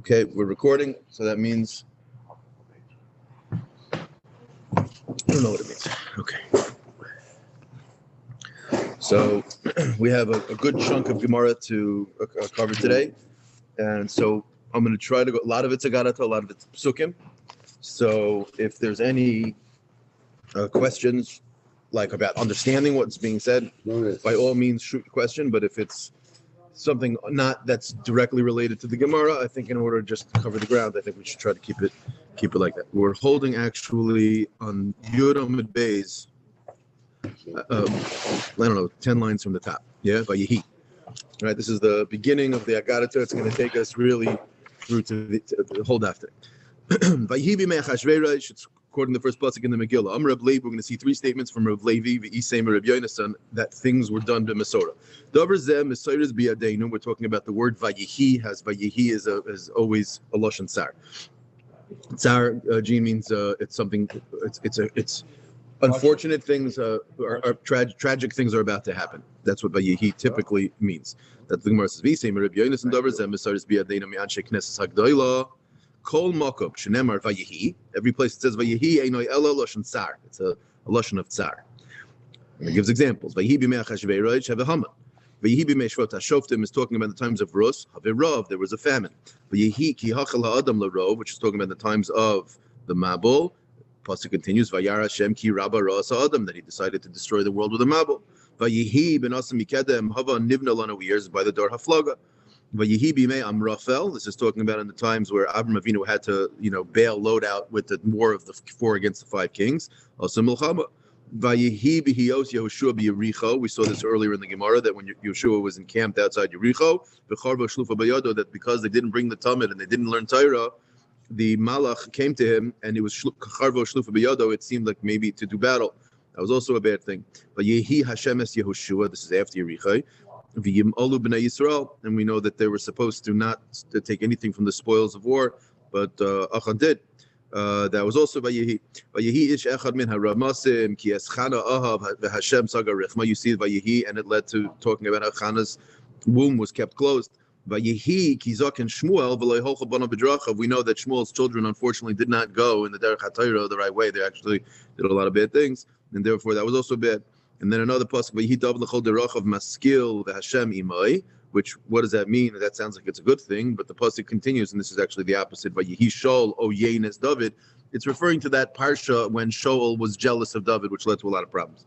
Okay, we're recording, so that means I don't know what it means. Okay. So we have a good chunk of Gemara to cover today, and so I'm going to try to go. A lot of it's Agarata, a lot of it's Psukim. So if there's any questions, like about understanding what's being said, by all means shoot the question. But if it's something not that's directly related to the Gemara, I think in order to just cover the ground, I think we should try to keep it like that. We're holding actually on Yud Amud Beis. I don't know, 10 lines from the top. Yeah, by Yehi. Right, this is the beginning of the Agarata. It's going to take us really through to the whole after. Vayihi b'mei Achashverosh. It's according to the first pasuk in the Megilla. Amar Reb Levi. We're going to see three statements from Reb Levi v'Isay Reb Yonasan that things were done b'Masora. Davar zeh Mesoras biyadeinu. We're talking about the word Vayihi. Has Vayihi is always a lashon tsar. Tsar, Gene, means it's something. It's unfortunate things tragic things are about to happen. That's what Vayihi typically means. That the Gemara says, "V'Isay Reb Yonasan davar zeh Mesoras biyadeinu mi'anshe knesses hagdoila." Kol makom shenemar vayihi. Every place it says vayihi einoi elo lashon tsar. It's a lashon of tsar. And it gives examples. Vayihi b'mei Achashverosh have a hama. Vayihi b'mei Shvat HaShoftim is talking about the times of Rus. Have a rov. There was a famine. Vayihi ki hachal ha'adam larov, which is talking about the times of the Mabul. Pasuk continues. Vayar Hashem ki rabba ra'as ha'adam, that he decided to destroy the world with a Mabul. Vayihi ben asim mikedem hava nivna lanu years by the Dor Haflaga. Vayihi b'mei Amrafel. This is talking about in the times where Abraham Avinu had to, bail load out with the war of the 4 against the 5 kings. Also Milchama. Vayihi b'Hios Yehoshua b'Yericho. We saw this earlier in the Gemara that when Yeshua was encamped outside Yericho, v'charva shlufa bayado, that because they didn't bring the Talmud and they didn't learn Torah, the Malach came to him and it was charva shlufa bayado. It seemed like maybe to do battle. That was also a bad thing. Vayihi Hashem es Yehoshua. This is after Yericho. V'yim'olu b'nei Yisrael, and we know that they were supposed to not to take anything from the spoils of war, but Achan did. That was also Vayihi. Vayihi ish echad min haramasim ki eschana ahav v'Hashem saga rechma. You see Vayihi, and it led to talking about how Chana's womb was kept closed. Vayihi ki zok and Shmuel v'lei holcha bana b'drachav. We know that Shmuel's children unfortunately did not go in the derech haTorah the right way. They actually did a lot of bad things, and therefore that was also bad. And then another pasuk, "Vayihi dav l'chol derach of maskil v'Hashem imai," which what does that mean? That sounds like it's a good thing, but the pasuk continues, and this is actually the opposite. Vayihi Shaul o yenes David. It's referring to that parsha when Shaul was jealous of David, which led to a lot of problems.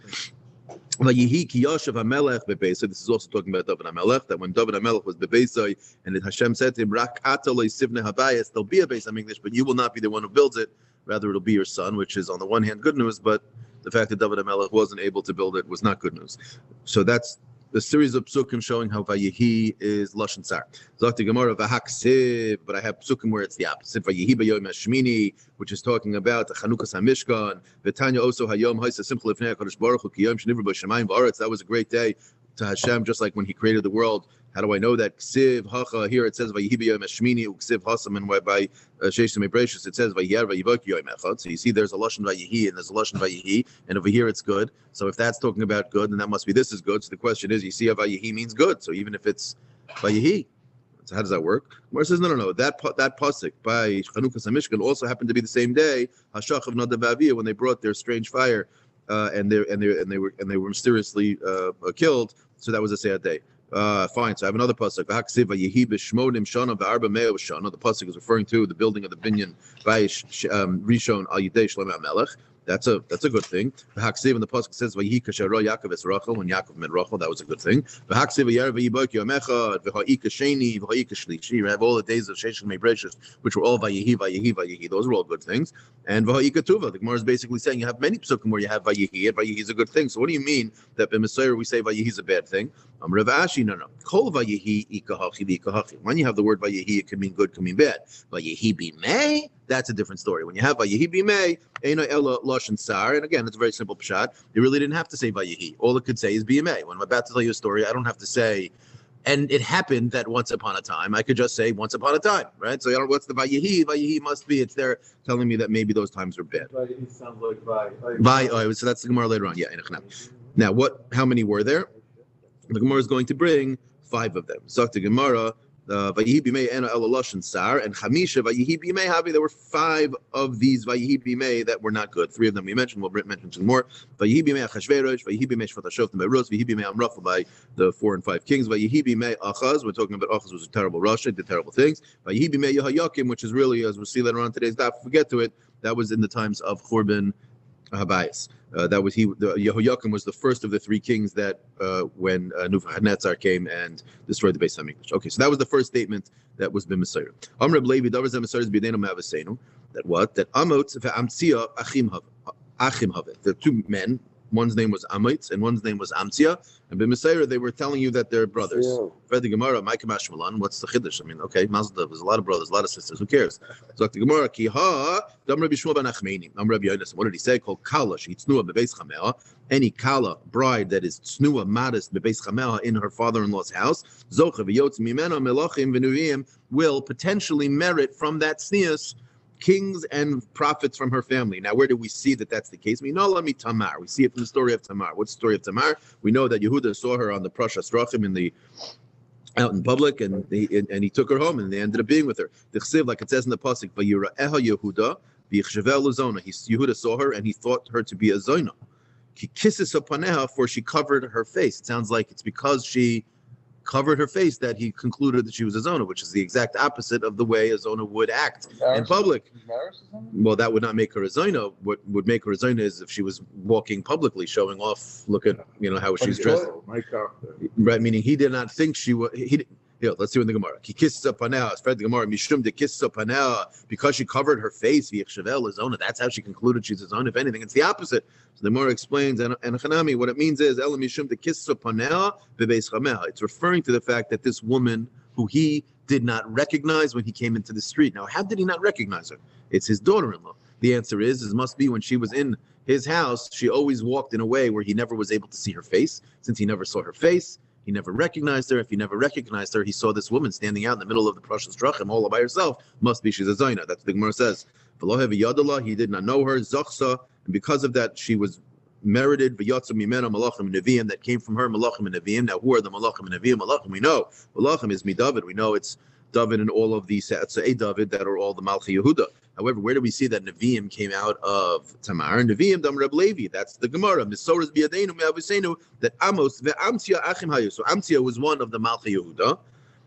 Vayihi ki yashav hamelech bebeisai. This is also talking about David hamelech. That when David hamelech was bebeisai, and Hashem said to him, "Rak ata lo sivne habayis." There'll be a base in English, but you will not be the one who builds it. Rather, it'll be your son, which is on the one hand good news, but the fact that David HaMelech wasn't able to build it was not good news. So that's the series of psukim showing how Vayihi is lashon tsar. Zakti Gemara v'haksiv, but I have psukim where it's the opposite. Vayihi b'yom hashmini, which is talking about the Chanukas HaMishkan. V'tanya also hayom ha'isa simcha lifnei HaKadosh Baruch Hu ki yom shenivra b'shamayim v'aretz. That was a great day to Hashem, just like when He created the world. How do I know that? Ksiv hacha. Here it says Vayihi b'yom hashmini uksiv hasam, and by Sheshim Ebreshus it says Vayir Vayivok yom echad. So you see, there's a lashon Vayihi and there's a lashon Vayihi, and over here it's good. So if that's talking about good, then that must be this is good. So the question is, you see, how Vayihi means good. So even if it's Vayihi, so how does that work? Gemara says no. That pasuk by Chanukas HaMishkan also happened to be the same day Hashachav Nadav v'Aviah, when they brought their strange fire, and they were mysteriously killed. So that was a sad day. Fine. So I have another pasuk. The pasuk is referring to the building of the binyan by Rishon al Yidei Shlomo HaMelech. That's a good thing. The Haksiv and the pasuk says Vayihi kasher Yaakov es Rachel, when Yaakov met Rachel, that was a good thing. The Haksiv v'yar v'yibok yom echad v'ha'ika sheni v'ha'ika shlishi. You have all the days of Sheshim Mebreshus, which were all Vayihi. Those were all good things. And v'ha'ika tuva. The Gemara is basically saying you have many psukim where you have Vayihi, and Vayihi is a good thing. So what do you mean that in Messiah we say Vayihi is a bad thing? Rav Ashi, no. Kol Vayihi ikahachi v'ikahachi. When you have the word Vayihi, it can mean good, can mean bad. Vayihi b'mei, that's a different story. When you have Vayihi b'mei, Eino ela lashon tsar, and again, it's a very simple pshat. You really didn't have to say Vayihi. All it could say is b'mei. When I'm about to tell you a story, I don't have to say, and it happened that once upon a time. I could just say once upon a time, right? So what's the Vayihi? Vayihi must be, it's there telling me that maybe those times are bad. Vayihi sounds like so that's the Gemara later on. Yeah. Now, how many were there? The Gemara is going to bring 5 of them. Zakta Gemara Vayihi b'mei ena elalosh and sar, and chamisha vayihi b'mei havi. There were 5 of these vayihi b'mei that were not good. 3 of them we mentioned. We'll mention some more. Vayihi b'mei achashverosh, vayihi b'mei shvat hashoftim be'ros, vayihi b'mei amrafa by the 4 and 5 kings. Vayihi b'mei achaz. We're talking about Achaz was a terrible Russia, did terrible things. Vayihi b'mei Yehoyakim, which is really, as we'll see later on today's daf, forget to it. That was in the times of Churban Habayis. That was Yehoyakim was the first of the 3 kings that when Nebuchadnezzar came and destroyed the Beis Hamikdash. Okay, so that was the first statement that was been Messiah. Amr Levi Davar Zemesar is Bidenu Mavasenu. That what? That Amot ve'Amtzia Achim Havet. The 2 men. One's name was Amitz and one's name was Amtzia. And Ben Messiah, they were telling you that they're brothers. Read the Gemara, Maikamash Malan. What's the Chiddush? I mean, okay, Mazda, there's a lot of brothers, a lot of sisters. Who cares? So the Gemara, Kiha, Dam Rabbi Shmuel ben Achmeini. Rabbi Yonis. What did he say? Called Kala. She Tznuah bebeis Chamea. Any Kala bride that is Tznuah modest bebeis Chamea in her father-in-law's house, Zocha v'yotz mimena melachim v'nuvim will potentially merit from that tznius kings and prophets from her family. Now, where do we see that that's the case? We know Tamar. We see it from the story of Tamar. What's the story of Tamar? We know that Yehuda saw her on the Prashas Drachim out in public, and he took her home, and they ended up being with her. The chsiv, like it says in the pasuk, Vayiraeha Yehuda v'yichshavel uzona. Yehuda saw her, and he thought her to be a zona. He kisses paneha, for she covered her face. It sounds like it's because she covered her face that he concluded that she was a zona, which is the exact opposite of the way a zona would act in public. Well, that would not make her a zona. What would make her a zona is if she was walking publicly, showing off, look at how she's dressed. Right, meaning he did not think she was. Let's see in the Gemara. He kisses up panel. Spread the Gemara. Mishum de kisses up panel because she covered her face. V'yichshavel zona. That's how she concluded she's a zona. If anything, it's the opposite. So the Gemara explains, and Hanami, what it means is Ela mishum de kisses up panel bebeis chamel. It's referring to the fact that this woman, who he did not recognize when he came into the street. Now, how did he not recognize her? It's his daughter-in-law. The answer is must be when she was in his house, she always walked in a way where he never was able to see her face. Since he never saw her face, he never recognized her. If he never recognized her, he saw this woman standing out in the middle of the Prashas Drachim all by herself. Must be she's a Zaina. That's what the Gemara says. He did not know her. Zachsa, and because of that, she was merited. V'yatzu mimena malachim and neviim, that came from her, malachim and neviim. Now, who are the malachim and neviim? Malachim, we know. Malachim is David. We know it's David and all of the Se'atzei David that are all the Malchi Yehuda. However, where do we see that Nevi'im came out of Tamar? Nevi'im dam Reb Levi. That's the Gemara. Misoras biyadenu me'avisenu, that Amos ve'Amtzia achim hayu. So Amtzia was one of the Malchi Yehuda,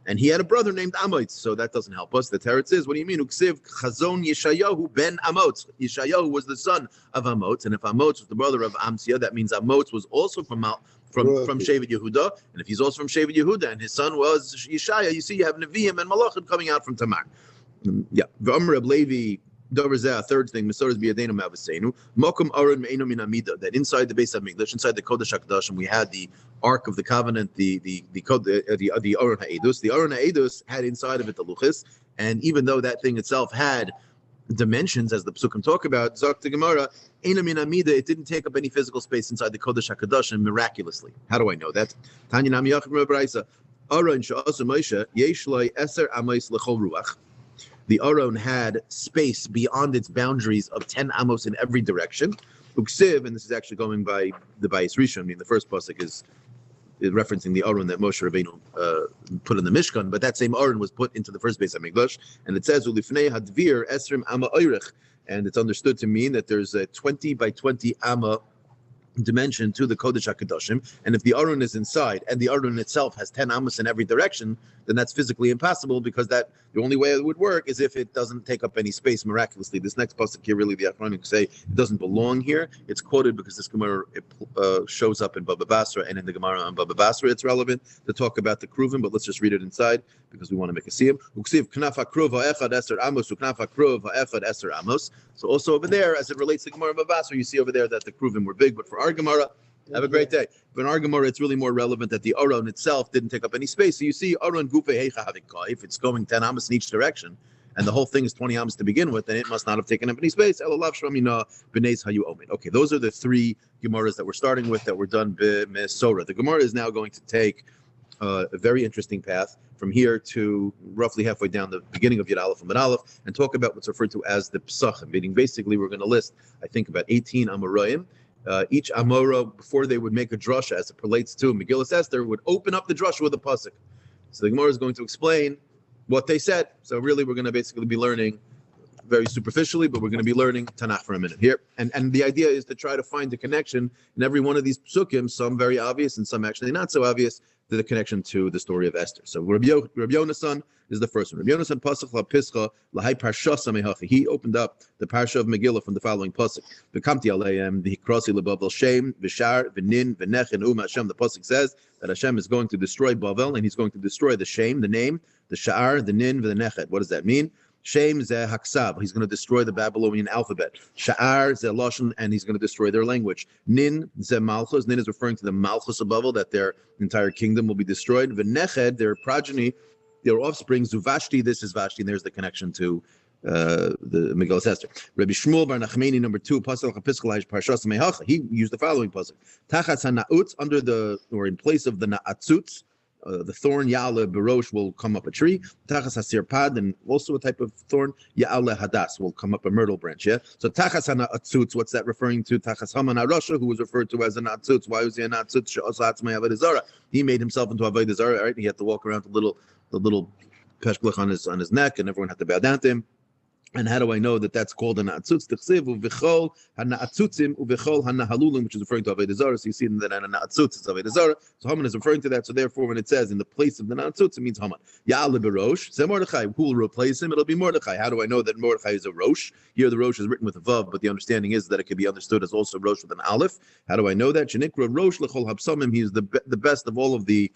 and he had a brother named Amitz. So that doesn't help us. The Teretz is, what do you mean? Uksiv chazon Yeshayahu ben Amotz. Yeshayahu was the son of Amotz, and if Amotz was the brother of Amtzia, that means Amotz was also from Shevet Yehuda, and if he's also from Shevet Yehuda, and his son was Yeshaya, you see, you have Nevi'im and Malachim coming out from Tamar. Yeah, V'amr Reb Levi. Third thing, Misoras biyadenu me'avasenu. Mokum aron me'enu min amida. That inside the Beis Hamikdash, inside the Kodesh HaKadoshim, we had the Ark of the Covenant, the Aron Ha'edus. The Aron Ha'edus had inside of it the Luchis, and even though that thing itself had dimensions, as the Psukim talk about, Zok to Gemara, Eina min amida, it didn't take up any physical space inside the Kodesh HaKadoshim miraculously. How do I know that? Tanya Nam Yachim Rebraisa. Aron sha'asu Moshe yesh lo eser amos lechol ruach. The Aron had space beyond its boundaries of 10 amos in every direction. Uksiv, and this is actually going by the Bayis Rishon. I mean, the first pasuk is referencing the Aron that Moshe Rabbeinu put in the Mishkan, but that same Aron was put into the first Beis Hamikdash, and it says Ulifnei Hadvir Esrim Ama Oirich, and it's understood to mean that there's a 20 by 20 Ama dimension to the Kodesh HaKadoshim, and if the Aron is inside and the Aron itself has 10 amos in every direction, then that's physically impossible, because that the only way it would work is if it doesn't take up any space miraculously. This next pasuk here, really, the Achronim say it doesn't belong here. It's quoted because this Gemara shows up in Baba Basra, and in the Gemara on Baba Basra it's relevant to talk about the Kruvim, but let's just read it inside because we want to make a siyum. Uksiv knaf hakruv ha'echad eser amos uknaf hakruv ha'echad eser amos. So also over there, as it relates to Gemara Baba Basra, you see over there that the Kruvim were big, but for our Gemara, have a great day. But in our Gemara, it's really more relevant that the Aron itself didn't take up any space. So you see, Aron gufe heicha havika. If it's going 10 amos in each direction, and the whole thing is 20 amos to begin with, then it must not have taken up any space. Elalav shramina b'neis hayu omid. Okay, those are the 3 Gemaras that we're starting with that were done b'mesora. The Gemara is now going to take a very interesting path from here to roughly halfway down the beginning of Yud Aleph and Mid Aleph, and talk about what's referred to as the Psachim, meaning basically we're going to list, I think, about 18 Amoraim. Each Amora, before they would make a drasha, as it relates to Megillah Esther, would open up the drasha with a pasuk. So the Gemara is going to explain what they said. So really, we're going to basically be learning very superficially, but we're going to be learning Tanakh for a minute here. And the idea is to try to find the connection in every one of these psukim, some very obvious and some actually not so obvious, to the connection to the story of Esther. So Rabbi Yonasan is the first one. Rabbi Yonasan pasuk la pischa lahai parsha samehachi. He opened up the parsha of Megillah from the following pasuk. V'kamti aleim v'hikrasi lebavel shem v'shar v'nin v'nechen Hashem. The pasuk says that Hashem is going to destroy Bavel, and he's going to destroy the shem, the name, the sha'ar, the nin, the nechet. What does that mean? Shem zeh haksav. He's going to destroy the Babylonian alphabet. Sha'ar zeh lashon, and he's going to destroy their language. Nin zeh malchus. Nin is referring to the malchus of Babel, that their entire kingdom will be destroyed. V'neched, their progeny, their offspring. Zuvashti. This is Vashti, and there's the connection to the Megillah Esther. Rabbi Shmuel bar Nachmani, number 2, pasuk hapiskal parshas mehacha. He used the following pasuk: Tachas hana'utz, under the, or in place of the na'atzutz. The thorn Ya'ale Barosh will come up a tree. Tachas hasir pad, and also a type of thorn Ya'ale hadas will come up a myrtle branch. Yeah. So Tachas hana atzutz. What's that referring to? Tachas Haman Arasha, who was referred to as an atzutz. Why was he an atzutz? He made himself into avodah zara. Right. He had to walk around with the little peshblech on his neck, and everyone had to bow down to him. And how do I know that that's called an atzutz? T'chsiv u'v'chol hana-atzutzim u'v'chol hana-halulim, which is referring to avodah zara. So you see that an atzutz is avodah zara. So Haman is referring to that. So therefore, when it says in the place of the atzutz, it means Haman. Ya'ale b'rosh. Say Mordechai. Who will replace him? It'll be Mordechai. How do I know that Mordechai is a rosh? Here the rosh is written with a vav, but the understanding is that it can be understood as also rosh with an aleph. How do I know that? Shenikra rosh l'chol habsamim. He is the best of all of the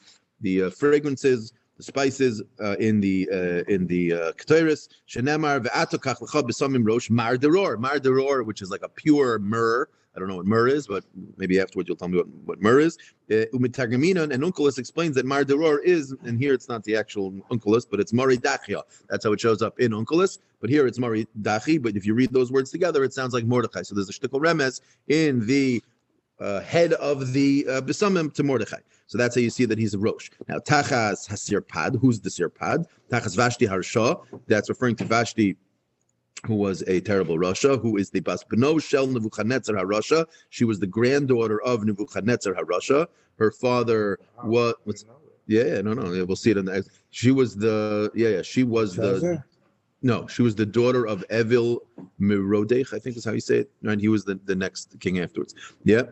fragrances, the spices in the Ketores. Shenemar ve'atokach l'cha b'samim rosh mar deror, which is like a pure myrrh. I don't know what myrrh is, but maybe afterwards you'll tell me what myrrh is. Umitargaminon, and Unkelos explains that mar deror is, and here it's not the actual Unkelos, but it's mari dachia. That's how it shows up in Unkelos. But here it's mari dachi. But if you read those words together, it sounds like Mordechai. So there's a shtickle remes in the head of the Besamim to Mordechai. So that's how you see that he's a Rosh. Now, Tachas Hasir Pad, who's the Sir Pad? Tachas Vashti Harsha, that's referring to Vashti, who was a terrible Rasha, who is the Bas Beno Shel Nebuchadnezzar HaRasha. She was the granddaughter of Nebuchadnezzar HaRasha. Her father was, we'll see it in the, she was the, she was the, no, she was the daughter of Evil Merodach, I think is how you say it. Right? He was the next king afterwards. Yeah.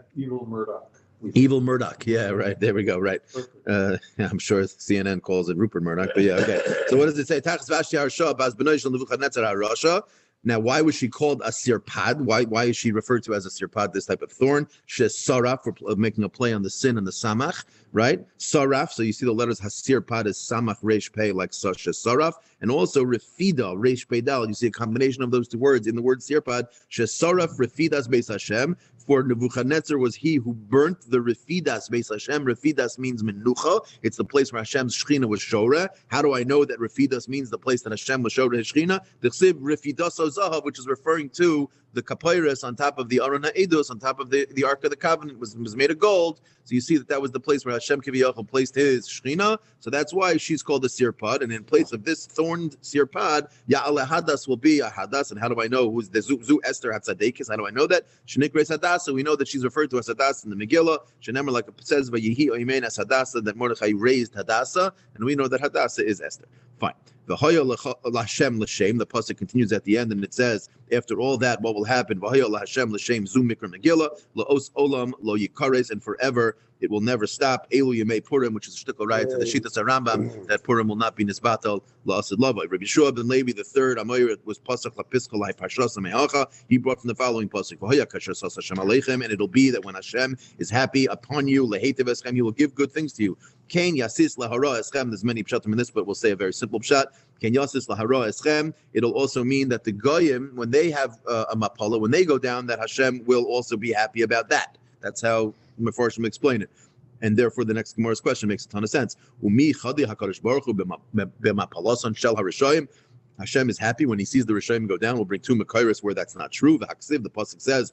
Evil Murdoch. Yeah, right. There we go. Right. I'm sure CNN calls it Rupert Murdoch, but yeah, okay. So what does it say? Tachas Vashti Harsha Bas Benoy Shel Nebuchadnezzar HaRasha. Now, why was she called a sirpad? Why is she referred to as a sirpad, this type of thorn? She's saraf, for making a play on the sin and the samach, right? Saraf, so you see the letters hasirpad is samach resh pei, like such as saraf. And also refida, resh pei dal. You see a combination of those two words in the word sirpad. She's saraf, refidas beis Hashem. For Nebuchadnezzar was he who burnt the refidas beis Hashem. Refidas means menucha. It's the place where Hashem's shechina was shora. How do I know that refidas means the place that Hashem was shora his shechina? The chsiv refidas zahav, which is referring to the kapyrus on top of the Aron HaEdus, on top of the Ark of the Covenant, was made of gold. So you see that was the place where Hashem Kiviyachal placed his Shechina. So that's why she's called a sirpad. And in place of this thorned sirpad, Ya'ale Hadas will be a Hadas. And how do I know who's the Zu Esther Hatzadekis? How do I know that? Shenikres Hadasa. We know that she's referred to as Hadas in the Megillah. Shenemar, like it says, Vayihi Oimein as Hadasa, that Mordechai raised Hadasa. And we know that Hadasa is Esther. Fine. The pasuk continues at the end, and it says, after all that, what will happen? And forever it will never stop. Elu Yemei Purim, which is a shtickle right to the Shitas Rambam, that Purim will not be nisbatal la'asid lava. Rabbi Shua ben Levi the third, Amoyer was pasuk lapiskal lai parshas me'acha. He brought from the following pasuk: and it'll be that when Hashem is happy upon you, lehetiv eschem, He will give good things to you. Kain yasis lahara eschem. There's many pshatim in this, but we'll say a very simple pshat. Kain yasis lahara eschem. It'll also mean that the goyim, when they have a mapala, when they go down, that Hashem will also be happy about that. That's how Mefarshim explain it. And therefore, the next Gemara's question makes a ton of sense. Hashem is happy when He sees the Rishayim go down. We'll bring two Makairis where that's not true. The pasuk says,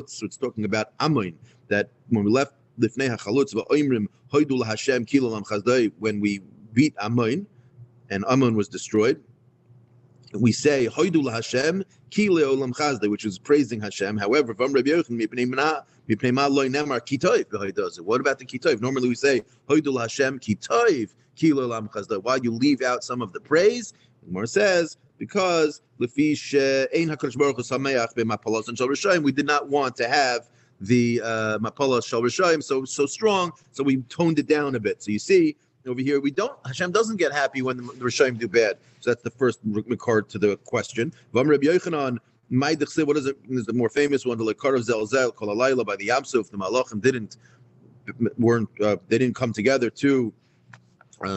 so it's talking about Amoin, that when we left Lifnei HaChalutz, v'oimrim hoidu l'Hashem kilo lam chazdai, when we beat Ammon, and Ammon was destroyed, we say Hoidu Hashem ki leolam chazde, which is praising Hashem. However, what about the kitoiv? Normally we say Hoidu Hashem kitoiv ki leolam chazde. Why you leave out some of the praise? The Gemara says because lefi she'ein hakadosh baruch hu sameach b'mapalos and shel rishayim. We did not want to have the mapalos shel rishayim so strong, so we toned it down a bit. So you see. Over here, Hashem doesn't get happy when the Rishayim do bad. So that's the first card to the question. What is it? Is the more famous one, the Lekar of Zelzel, Kol Halayla by the Yamsuf. The Malachim didn't come together to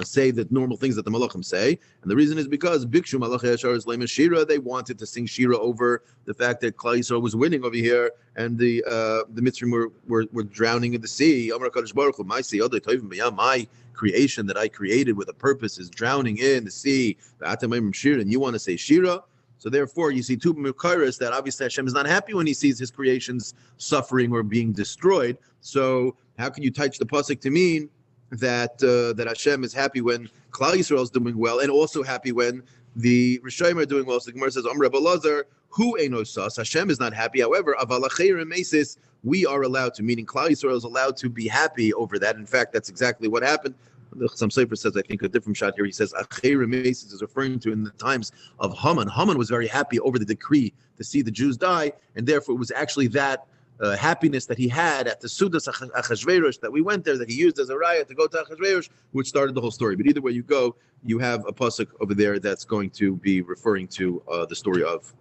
say the normal things that the Malachim say, and the reason is because Bikshu Malach Yashar is Lema Shira. They wanted to sing Shira over the fact that Klal Yisrael was winning over here, and the Mitzrayim were drowning in the sea. Amar Kadosh Baruch Hu, my creation that I created with a purpose is drowning in the sea. And you want to say Shira? So therefore, you see two Mukairis that obviously Hashem is not happy when he sees his creations suffering or being destroyed. So how can you touch the pasuk to mean that Hashem is happy when Klal Yisrael is doing well, and also happy when the Rishayim are doing well? So the Gemara says, Amr Abelazar, who enosas? Hashem is not happy. However, avalachir mesis, we are allowed to, meaning Klal Yisrael is allowed to be happy over that. In fact, that's exactly what happened. Some Sefer says, I think, a different shot here. He says, Acher mesis is referring to in the times of Haman. Haman was very happy over the decree to see the Jews die, and therefore it was actually that happiness that he had at the Sudas Achashverosh that we went there, that he used as a raya to go to Achashverosh, which started the whole story. But either way you go, you have a pasuk over there that's going to be referring to the story of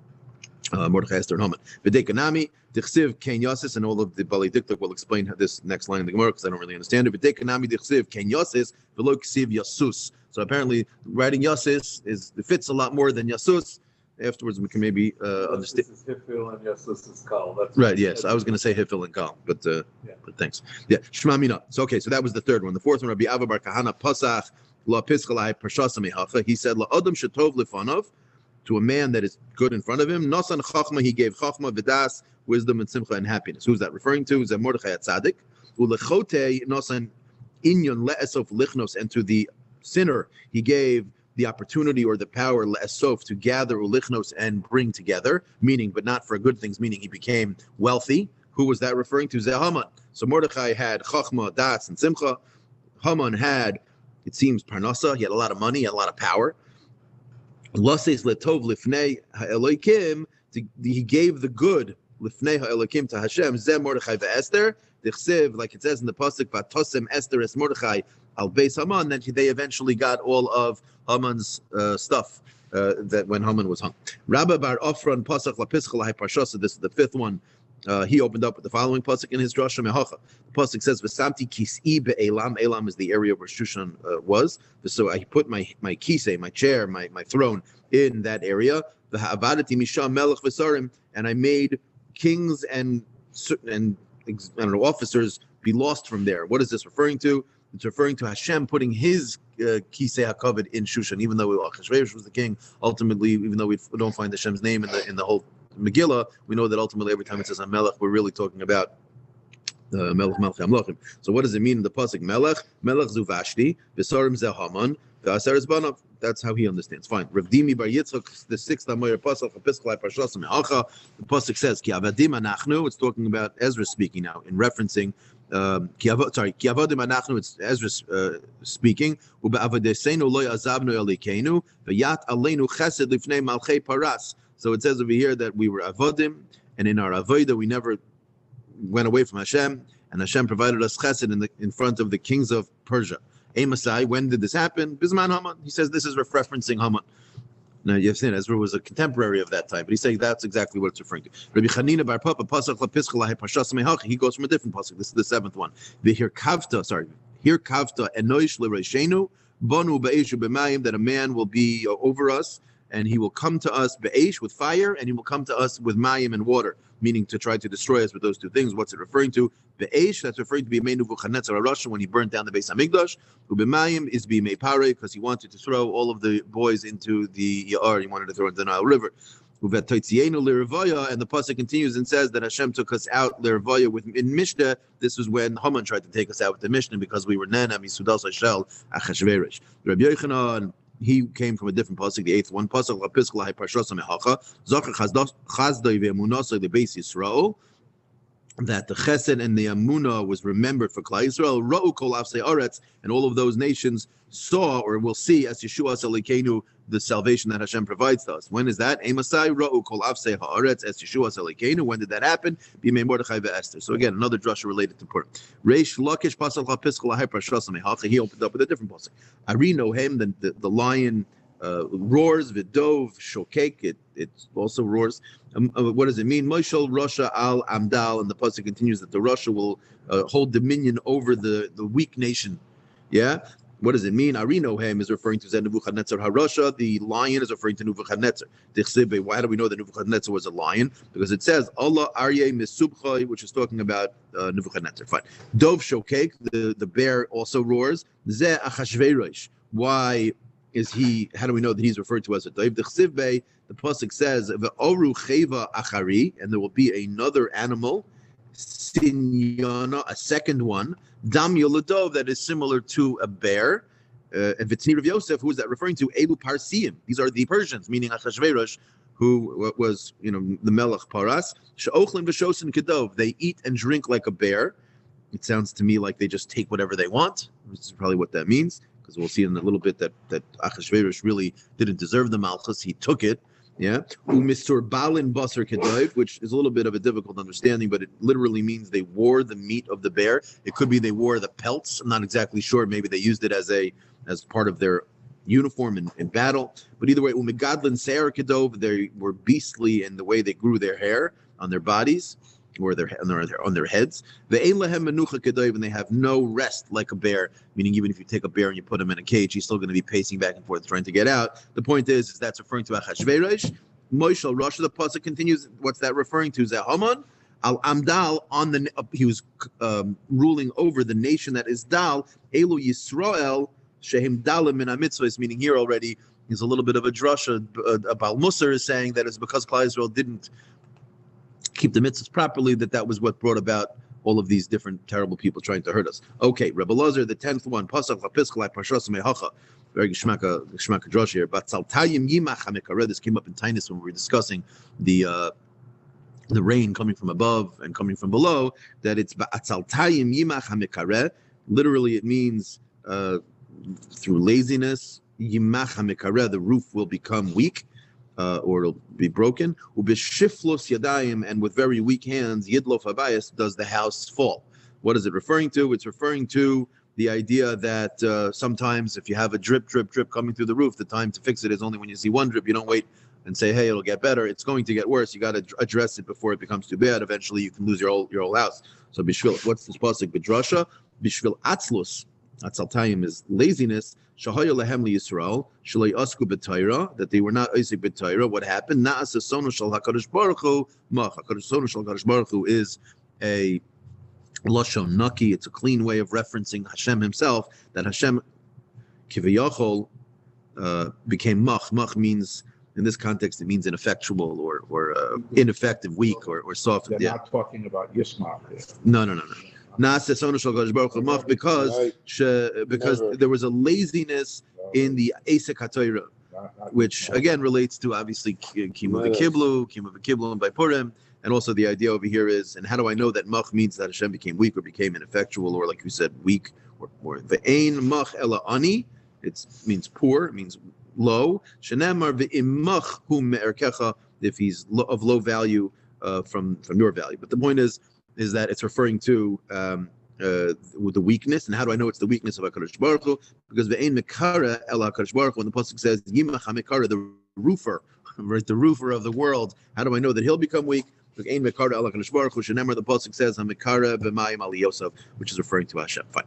Mordechai, Esther, and Haman. V'dekanami, Dichsiv, Ken Yasis, and all of the Bali Diktuk will explain this next line in the Gemara because I don't really understand it. V'dekanami, Dichsiv, Ken Yasis, V'lo Ksiv Yasus. So apparently writing Yasis fits a lot more than Yasus. Afterwards, we can maybe understand. This is Hifil and Yasus is Kal. That's right. Yes, I was going to say Hifil and Kal, but thanks. Yeah, Shema Mina. So okay, so that was the third one. The fourth one, Rabbi Ava Bar Kahana Pasach La Pischalai Parshasa Mehacha. He said La Adam Shetov Lifanov, to a man that is good in front of him. Nasan Chachma, he gave Chachma Vidas, wisdom and Simcha and happiness. Who's that referring to? Is that Mordechai Tzaddik? Ulechote Nasan Inyon Le'esof Lichnos, and to the sinner he gave the opportunity or the power le'esof to gather ulichnos and bring together, meaning, but not for good things, meaning he became wealthy. Who was that referring to? Haman. So Mordechai had Chachma, Das, and Simcha. Haman had, it seems, Parnasa. He had a lot of money, he had a lot of power. Lases letov lifnei ha'elokim, he gave the good lifnei ha'elokim to Hashem. Zeh Mordechai ve'Esther. Dichsev, like it says in the pasuk, Vatosem Esther es Mordechai al beis Haman. Then they eventually got all of Haman's stuff that when Haman was hung. Rabba bar Ofran pasuk lapischal ha'parshasa. This is the fifth one. He opened up with the following pasuk in his drasha mehacha. The pasuk says, "V'samti kis'i be'elam." Elam is the area where Shushan was. So I put my kisei, my chair, my throne in that area. V'ha'avadati misham melech v'sarim, and I made kings and I don't know, officers be lost from there. What is this referring to? It's referring to Hashem putting his kisei hakavod in Shushan, even though Achashverosh was the king. Ultimately, even though we don't find Hashem's name in the whole Megilla, we know that ultimately every time it says Melech, we're really talking about Melech Melech Hamlochim. So what does it mean in the pasuk? Melech zu Vashti, V'sarim ze Haman, V'aser es Banav. That's how he understands. Fine. Rav Dimi bar Yitzchak, the sixth Amoyer pasuk, Hapischalai Parshasa Me'acha. The pasuk says Ki avadim anachnu. It's talking about Ezra speaking now, in referencing. Ki avadim anachnu. It's Ezra speaking. Ube'avadeseinu lo yazavnu elikenu v'yat aleinu chesed lifnei malchei paras. So it says over here that we were avodim, and in our avodah we never went away from Hashem, and Hashem provided us chesed in front of the kings of Persia. Amasai, when did this happen? Bisman Haman. He says this is referencing Haman. Now you've seen Ezra was a contemporary of that time, but he's saying that's exactly what it's referring to. Rabbi Chanina bar Papa pasuk lapischalai parshas mehacha. He goes from a different pasuk. This is the seventh one. Here kavta enoish l'reishenu bonu be'eshu b'mayim, that a man will be over us, and he will come to us be'esh, with fire, and he will come to us with mayim and water, meaning to try to destroy us with those two things. What's it referring to? Be'esh, that's referring to B'mei Nebuchadnezzar HaRasha, when he burnt down the Beis HaMikdash. U'b'mayim is B'mei Parei, because he wanted to throw all of the boys into the Ya'ar, he wanted to throw into the Nile River. U'v'toitzienu l'Revaya, and the pasuk continues and says that Hashem took us out l'Revaya in Mishnah. This was when Haman tried to take us out with the Mishnah, because we were Nana Misudas Hashel Achashverosh. Rabbi Yochanan he came from a different pasuk, the eighth one. Pasuk lapiskal ha'parshasa mehacha zachar chazdoi ve'emunasai lebeis Yisrael. That the Chesed and the Amunah was remembered for Klal Yisrael. Ra'u kol afsei aretz, and all of those nations saw or will see as Yeshua Salikenu the salvation that Hashem provides to us. When is that? Emasai Ra'u kol afsei haaretz as Yeshua Salikenu. When did that happen? B'mei Mordechai ve'Esther. So again, another drasha related to Purim. Reish Lakish pasal hapiskal ha'parshasa mehacha. He opened up with a different pasuk. Ari Nohem, the lion roars. V'dov shokek. It also roars. What does it mean? Moshel Russia al Amdal, and the pasuk continues that the Russia will hold dominion over the weak nation. Yeah. What does it mean? Ari Nohem is referring to Nebuchadnezzar HaRusha. The lion is referring to Nebuchadnezzar. Why do we know that Nebuchadnezzar was a lion? Because it says Allah Aryeh Misubchai, which is talking about Nebuchadnezzar. Fine. Dov Shokek, the bear also roars. Zeh Achashverosh. Why is he? How do we know that he's referred to as a Dov? The pasuk says Ve'oru Cheva Achari, and there will be another animal, Sinyana, a second one, Dam Yoladov, that is similar to a bear. And Vitni Rav Yosef, who is that referring to? Elu Parsiim. These are the Persians, meaning Achashverosh, who was the Melech Paras. She'ochlim v'shosin kedov. They eat and drink like a bear. It sounds to me like they just take whatever they want, which is probably what that means, because we'll see in a little bit that Achashverosh really didn't deserve the Malchus. He took it. Yeah, Mr. Balin Basar Kedaiv, which is a little bit of a difficult understanding, but it literally means they wore the meat of the bear. It could be they wore the pelts. I'm not exactly sure. Maybe they used it as part of their uniform in battle. But either way, Umegadlin Seir Kedov, they were beastly in the way they grew their hair on their bodies or on their heads. The Ein Lehem Menucha Kedaiv, and they have no rest like a bear. Meaning, even if you take a bear and you put him in a cage, he's still going to be pacing back and forth trying to get out. The point is that's referring to Achashverosh. Moshel Russia. The pasuk continues. What's that referring to? Zehaman al Amdal he was ruling over the nation that is Dal. Elu Yisrael Shehim Dalim min Mitzvahs. Meaning here already is a little bit of a drasha. About Musar is saying that it's because Klal Yisrael didn't keep the mitzvahs properly, that was what brought about all of these different terrible people trying to hurt us. Okay, Rebbe Lazar, the 10th one, Pasach Lapiskalai Parshas Mehacha, very Geshmaka Drosh here, but Tzaltayim Yimach HaMekareh, this came up in Tainus when we were discussing the rain coming from above and coming from below, that it's Tzaltayim Yimach HaMekareh, literally it means through laziness, Yimach HaMekareh, the roof will become weak, or it'll be broken. Ubishiflos yadayim, and with very weak hands, yidlof habayis, does the house fall. What is it referring to? It's referring to the idea that sometimes if you have a drip coming through the roof, the time to fix it is only when you see one drip. You don't wait and say, hey, it'll get better. It's going to get worse. You got to address it before it becomes too bad. Eventually, you can lose your whole house. So bishvil, what's this pasuk? Bidrasha, bishvil atzlus. Atzaltayim is laziness. Shahaya lehem liyisrael shalei asku b'tayra, that they were not isik b'tayra. What happened? Na'as sonu shal hakadosh baruch hu mach. Hakadosh sonu shal hakadosh baruch hu is a lashon naki. It's a clean way of referencing Hashem Himself. That Hashem kiviyachol became mach. Mach means, in this context, it means ineffectual or ineffective, weak or soft. They're not talking about Yismach here. No. Because there was a laziness in the Asik HaTorah, which again relates to obviously Kimu v'Kiblu and by Purim, and also the idea over here is, and how do I know that Mach means that Hashem became weak or became ineffectual, or like you said, weak, or Ve'ein Mach Ela Ani, it means poor, it means low. Shenemar Ve'imach Hu Me'erkecha, if he's of low value from your value. But the point is that it's referring to with the weakness. And how do I know it's the weakness of HaKadosh Baruch Hu? Because ve'ein mekara el HaKadosh Baruch Hu, when the pasuk says Yimach HaMekara, the roofer, right, the roofer of the world, how do I know that he'll become weak? Ve'ein mekara el HaKadosh Baruch Hu, shenemar, the pasuk says HaMekara b'mayim ali Yosef, which is referring to Hashem. Fine.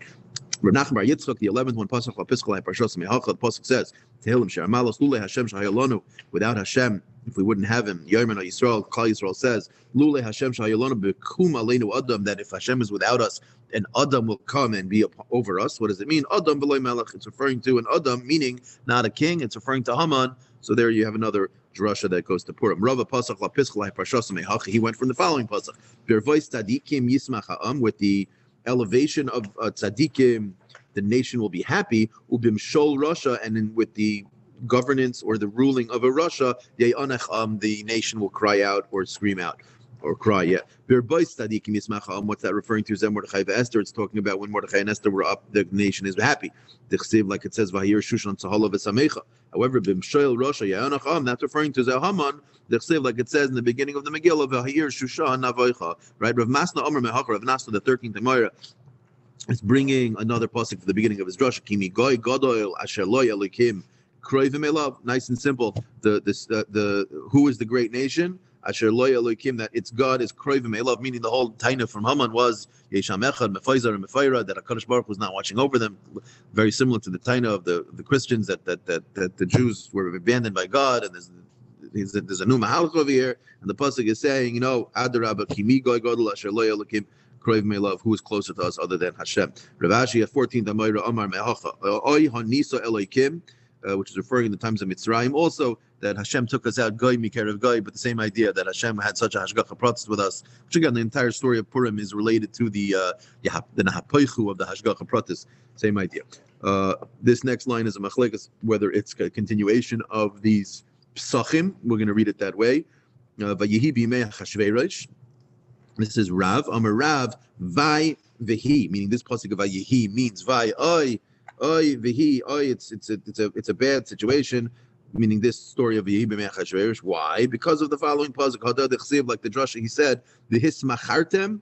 Rav Nachman Bar Yitzchak, the 11th one, pasuk lapiskalai parshas mehacha, the pasuk says Tehillim she'amalos lule Hashem shahayalonu, without Hashem, if we wouldn't have Him, Yomi Yisrael, Klal Yisrael says, Lule Hashem shahayalonu bekum aleinu adam, that if Hashem is without us, an Adam will come and be over us. What does it mean? Adam v'loy melech. It's referring to an Adam, meaning not a king. It's referring to Haman. So there you have another drasha that goes to Purim. Rava pasach lapiskalai parshas mehacha. He went from the following pasach. Bervois tzadikim Yismach ha'am, with the elevation of tzadikim, the nation will be happy. Ubim shol Russia, and with the governance or the ruling of a Russia, the nation will cry out or scream out. Or cry, yeah. What's that referring to? Zem Mordechai Esther. It's talking about when Mordechai and Esther were up, the nation is happy. Like it says, Vahir Shushan Sahala v'Samecha. However, Bimshoil Rosha Ya'anacham, that's referring to Zehaman. Like it says in the beginning of the Megilla, Vahir Shushan Navoicha. Right? Rav Masna Omer Mehachar, Rav Nasna, the 13th Gemara, is bringing another pasuk for the beginning of his drasha. Kimi Goy Godoil Asher Lo Yalikim Kroivim Elav. Nice and simple. The who is the great nation? Asher Lo Yalikim, that its God is Kroivim Elav, meaning the whole taina from Haman was Yesham Echad Mefaizer and Mefaira, that HaKadosh Baruch was not watching over them. Very similar to the taina of the Christians, that the Jews were abandoned by God, and there's a new mahalach over here, and the pasuk is saying, Adarabba Kimi Goy Godol Asher Lo Yalikim Kroiv Me'elav, who is closer to us other than Hashem. Rav Ashi at 14th Amayra Amar Me'acha Oy Hanisa Eloikim, which is referring in the times of Mitzrayim, also that Hashem took us out Goy Mikerev Goy, but the same idea that Hashem had such a hashgacha pratis with us, which again the entire story of Purim is related to the nahapoichu of the hashgacha pratis. Same idea. This next line is a machlekes, whether it's a continuation of these psachim. We're going to read it that way. Vayihi b'imei Achashverosh. This is Rav, Amar Rav, Vai Vehi, meaning this pasuk of Vayihi means Vai, Oy Vehi, Oy. It's a bad situation, meaning this story of Vayihi b'mei Achashverosh. Why? Because of the following pasuk, Hadad Echsiv, like the drasha he said, the Yismach.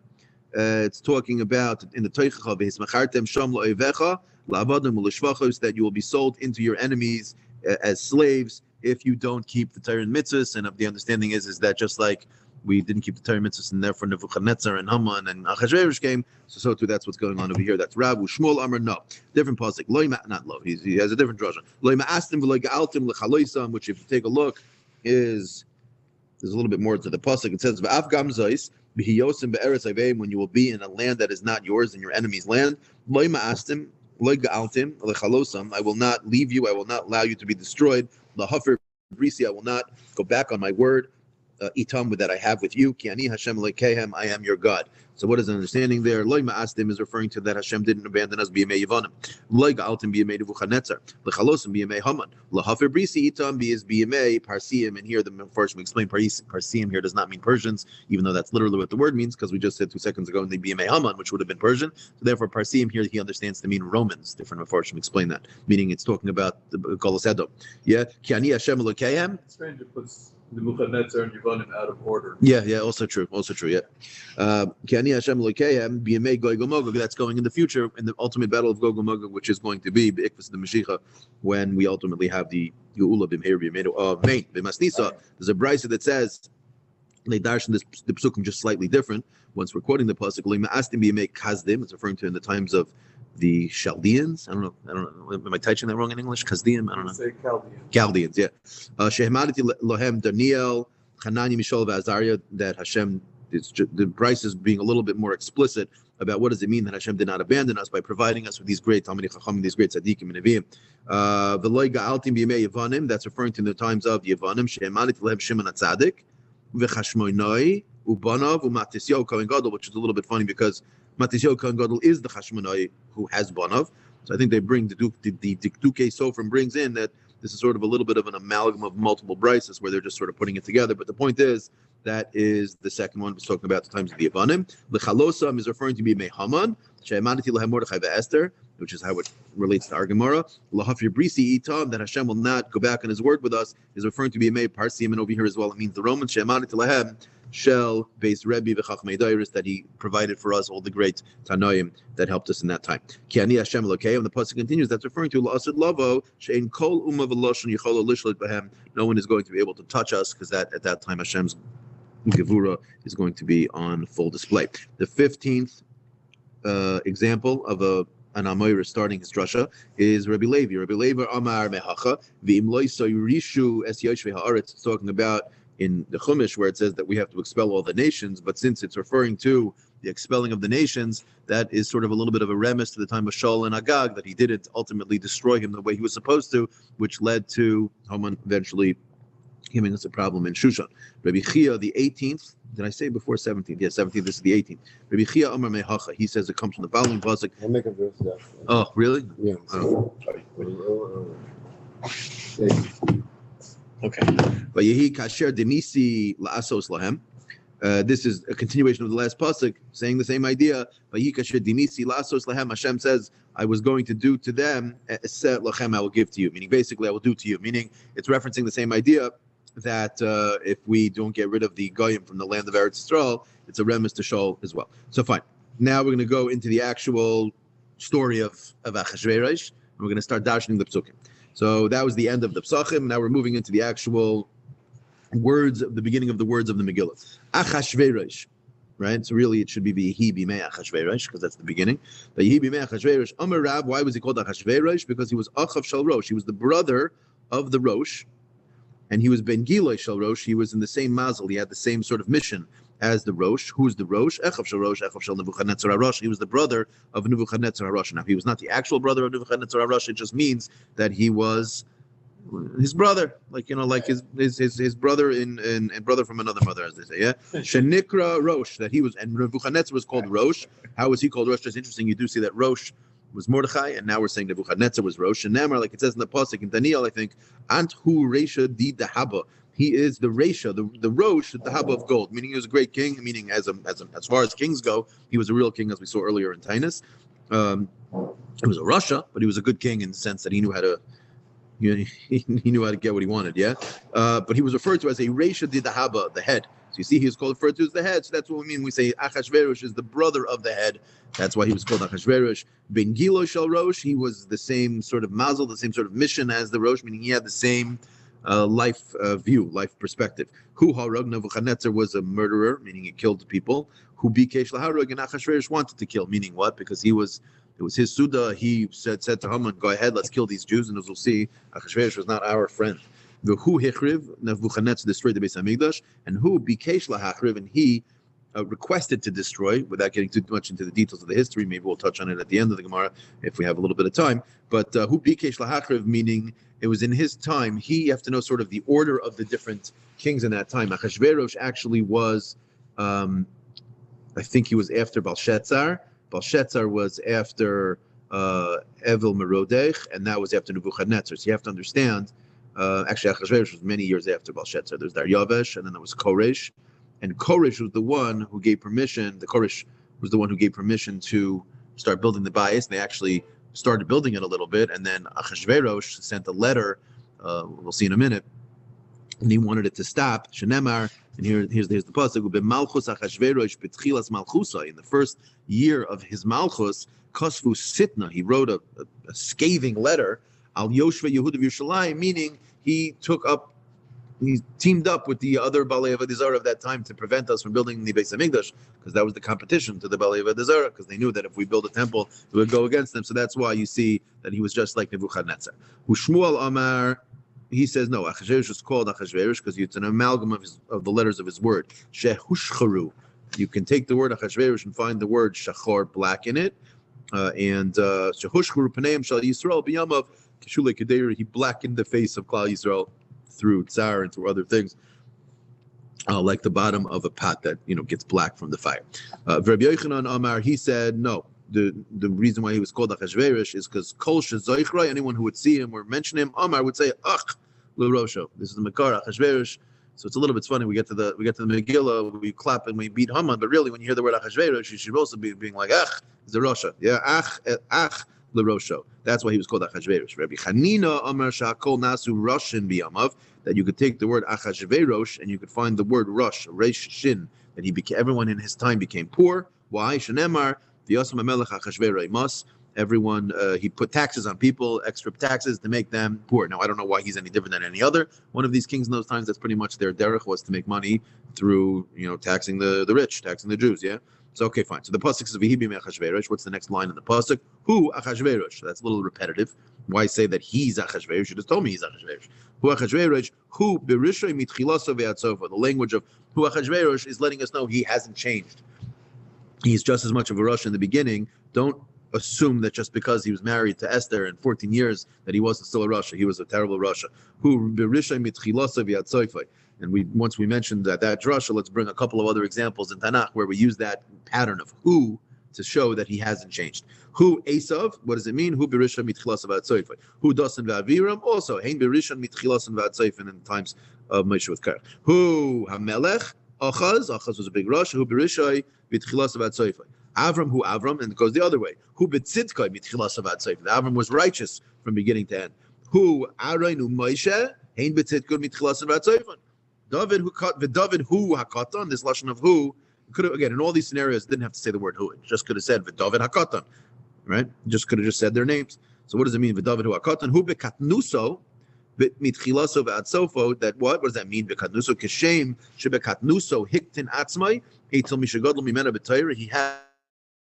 It's talking about in the Teichacha, the Yismach Sham Lo'evecha La'avadim U'Lishvachos, that you will be sold into your enemies as slaves if you don't keep the Torah and mitzvahs. And the understanding is that just like we didn't keep the Torah mitzvahs, and therefore Nebuchadnezzar and Haman and Achashverosh came. So too, that's what's going on over here. That's Rav Shmuel Amar. No, different pasuk. Not love. He has a different drasha. Loy ma'astim v'loy ga'altim l'chaloisam, which if you take a look there's a little bit more to the pasuk. It says v'af gam zois b'hiyosim be'eretz aveim, when you will be in a land that is not yours, in your enemy's land. Loy ma'astim loy ga'altim l'chalosam. I will not leave you. I will not allow you to be destroyed. Lahafer brisi. I will not go back on my word. Itam, with that I have with you, Ki ani Hashem Elokehem, I am your God. So what is the understanding there? Loi ma'astim is referring to that Hashem didn't abandon us b'yemei Yevonim. Loi ga'altim b'yemei Nebuchadnezzar. L'chalosim b'yemei Haman. L'hafer brisi itam is b'yemei Parsiim. And here the Mefarshim explain Parsiim here does not mean Persians, even though that's literally what the word means, because we just said 2 seconds ago in the b'yemei Haman, which would have been Persian. So therefore Parsiim here he understands to mean Romans. Different Mefarshim explain that, meaning it's talking about the Golos Edom. Yeah, Ki ani Hashem Elokehem. It's strange it puts Nebuchadnezzar and Yevonim out of order. Yeah, also true, yeah. Ki Hashem Elokehem b'yemei Gog Magog, that's going in the future, in the ultimate battle of Gog Magog, which is going to be B'ikvus the Mashiach, when we ultimately have the Geula b'Meir b'Yemeinu Main b'Masnisa. There's a brisa that says they darshan this the psukim just slightly different. Once we're quoting the pasuk, Ma'astim b'yemei Kazdim, it's referring to in the times of the Chaldeans. I don't know. Am I typing that wrong in English? Kazdim? I don't know. Say Chaldeans, yeah. Shehemaditi lohem Daniel, Hanani, Mishael, Azariah, that Hashem, the price is being a little bit more explicit about what does it mean that Hashem did not abandon us by providing us with these great Talmidei Chachamim, these great Tzaddikim and Nevi'im. V'loi ga'altim b'yemei Yevanim, that's referring to the times of Yevanim. Shehemaditi lohem Shimon HaTzadik, v'chashmonoi, ubanav, u'matisyo Kohen Gadol, which is a little bit funny because Matisyo Kohen Gadol is the Chashmonai who has Banav. So I think they bring the Duke Sofrim brings in that this is sort of a little bit of an amalgam of multiple brises where they're just sort of putting it together. But the point is, that is the second one was talking about the times of the Yevanim. The Chalosam is referring to be Haman, She'emanati Lahem Mordechai Esther, which is how it relates to our Gemara. Lahafir Brisi Itam, that Hashem will not go back on his word with us, is referring to be Parsiim, and over here as well it means the Romans, She'emanati Lahem Shel Beis Rebbe v'Chachmei Dairis, that he provided for us all the great Tanoim that helped us in that time. Ki ani Hashem Elokei, and the pasuk continues, that's referring to La'asad Lavo She'ein Kol Umma V'Loshon Yicholo Lishlit B'Hem. No one is going to be able to touch us, because that at that time Hashem's Gevura is going to be on full display. The 15th example of an Amoira starting his drasha is Rabbi Levi. Rabbi Levi Amar Mehacha V'Im Lo Yisayrishu Es Yoshvei Haaretz. It's talking about in the Chumash where it says that we have to expel all the nations, but since it's referring to the expelling of the nations, that is sort of a little bit of a remiss to the time of Shaul and Agag, that he didn't ultimately destroy him the way he was supposed to, which led to Haman eventually giving us a problem in Shushan. Rabbi Chia, the 18th, did I say before 17th? Yeah, 17th, this is the 18th. Rabbi Chia Amar Mehacha, he says it comes from the following pasuk. I'll make a verse. Oh, really? Yeah. Oh. Okay. Vayehi kasher denisi la'asos lahem. This is a continuation of the last pasuk, saying the same idea. Vayehi kasher denisi la'asos lahem. Hashem says, "I was going to do to them, eset lachem, I will give to you." Meaning, basically, I will do to you. Meaning, it's referencing the same idea that if we don't get rid of the goyim from the land of Eretz Yisrael, it's a remes to Shaul as well. So, fine. Now we're going to go into the actual story of Achashverosh, and we're going to start dashing the psukim. So that was the end of the psachim. Now we're moving into the actual words, the beginning of the words of the Megillah. Achashverosh, right? So really it should be V'yehi b'mei Achashverosh, because that's the beginning. V'yehi b'mei Achashverosh. Amar Rab, why was he called Achashverosh? Because he was Achav Shel Rosh. He was the brother of the Rosh, and he was Ben Giloi Shel Rosh. He was in the same mazel. He had the same sort of mission as the Rosh. Who's the Rosh? Echav Shel Rosh, Echav Shel Nebuchadnezzar HaRosh. He was the brother of Nebuchadnezzar HaRosh. Now, he was not the actual brother of Nebuchadnezzar HaRosh. It just means that he was his brother, like his brother and brother from another mother, as they say. Yeah, Shenikra Rosh. That he was, and Nebuchadnezzar was called Rosh. How was he called Rosh? That's interesting. You do see that Rosh was Mordechai, and now we're saying Nebuchadnezzar was Rosh. And Namar, like it says in the pasuk in Daniel, I think, Ant hu Reisha di Dahaba. He is the Reisha, the Rosh, the Haba of gold, meaning he was a great king, meaning as far as kings go, he was a real king, as we saw earlier in Tainus. He was a Russia, but he was a good king in the sense that he knew how to, he knew how to get what he wanted, yeah? But he was referred to as a Reisha di Dahaba, the head. So you see he was called referred to as the head, so that's what we mean. We say Achashverosh is the brother of the head. That's why he was called Achashverosh. Ben Gilo Shel Rosh, he was the same sort of mazel, the same sort of mission as the Rosh, meaning he had the same life view, life perspective. Who Harag Nebuchadnezzar was a murderer, meaning he killed people. Who Bikesh Laharag, and Achashverosh wanted to kill, meaning what? Because it was his Suda. He said to Haman, "Go ahead, let's kill these Jews." And as we'll see, Achashverosh was not our friend. The who Hechriv, Nebuchadnezzar destroyed the Beis Hamikdash, and who Bikesh Lahachriv, and he requested to destroy, without getting too much into the details of the history. Maybe we'll touch on it at the end of the Gemara if we have a little bit of time. But who Bikesh Lahachriv, meaning it was in his time. You have to know sort of the order of the different kings in that time. Achashverosh actually was, I think he was after Belshazzar. Belshazzar was after Evil Merodech, and that was after Nebuchadnezzar. So you have to understand, actually Achashverosh was many years after Belshazzar. There's Daryavesh, and then there was Koresh. And Koresh was the one who gave permission, to start building the Bayis. They actually started building it a little bit, and then Achashverosh sent a letter, we'll see in a minute, and he wanted it to stop. Shenemar, and here's the pasuk, B'malchus Achashverosh b'tchilas malchusa, in the first year of his malchus, Kosvu Sitna, he wrote a scathing letter, Al Yoshve Yehud of Yerushalayim, meaning he teamed up with the other Balei Avodah Zarah of that time to prevent us from building the Beis Hamikdash, because that was the competition to the Balei Avodah Zarah, because they knew that if we build a temple, it would go against them. So that's why you see that he was just like Nebuchadnezzar. Ushmuel Amar, he says no. Achashverosh was called Achashverosh because it's an amalgam of the letters of his word. Shehushcharu. You can take the word Achashverosh and find the word Shachor, black, in it, and Shehushcharu Paneim Shal Yisrael B'Yamav Keshulei Kedeir. He blackened the face of Klal Yisrael through tsar and through other things, like the bottom of a pot that gets black from the fire. Rabbi Yochanan Amar, he said no. The reason why he was called Achashverosh is because Kol Shezoichra, anyone who would see him or mention him, Amar would say Ach L'Rosho. This is the Makar Achashverosh. So it's a little bit funny. We get to the Megillah, we clap and we beat Haman, but really when you hear the word Achashverosh, you should also be being like Ach Zerosha. Yeah, Ach L'Rosho. That's why he was called Achashverosh. Rabbi Chanina Amar Shakol Nasu Roshin Biyamav, that you could take the word Achashverosh and you could find the word Rosh, Reish Shin, that everyone in his time became poor. Why? Shenemar V'yasam HaMelech Achashverosh Mas. Everyone, he put taxes on people, extra taxes to make them poor. Now, I don't know why he's any different than any other one of these kings in those times. That's pretty much their derech, was to make money through, taxing the rich, taxing the Jews, yeah? So, okay, fine. So the pasuk says, V'hi b'mei Achashverosh. What's the next line in the pasuk? Who Achashverosh? That's a little repetitive. Why say that he's Achashverosh? You just told me he's Achashverosh. Who Achashverosh? Who Berishoy mitchilasa ve'atzofa. The language of who Achashverosh is letting us know he hasn't changed. He's just as much of a Rosh in the beginning. Don't assume that just because he was married to Esther in 14 years that he wasn't still a Rasha. He was a terrible Rasha. Who Berisha mitchilasa v'atzofa. And once we mentioned that drasha, let's bring a couple of other examples in Tanakh where we use that pattern of who to show that he hasn't changed. Who Esav? What does it mean? Who Berisha mitchilas v'atzoifin? Who Dasan v'aviram? Also, hein Berisha mitchilas v'atzoifin in the times of Moshe with Kar. Who Hamelech? Achaz was a big rush. Who Berisha mitchilas v'atzoifin? Avram, who Avram, and it goes the other way. Who Betzidkai mitchilas v'atzoifin? Avram was righteous from beginning to end. Who Arainu Moshe? Hein Betzidkai mitchilas v'atzoifin? David who cut the David who hakatan. This lashon of who could have, again, in all these scenarios didn't have to say the word who. It just could have said David hakatan. Right? Just could have just said their names. So what does it mean? V'David hu hakatan hu bekatnuso mitchilaso v'atzofo. That what? What does that mean? Bekatnuso kishem shebekatnuso hiktin atzmai eitel mishagadol mimena b'tayra. He had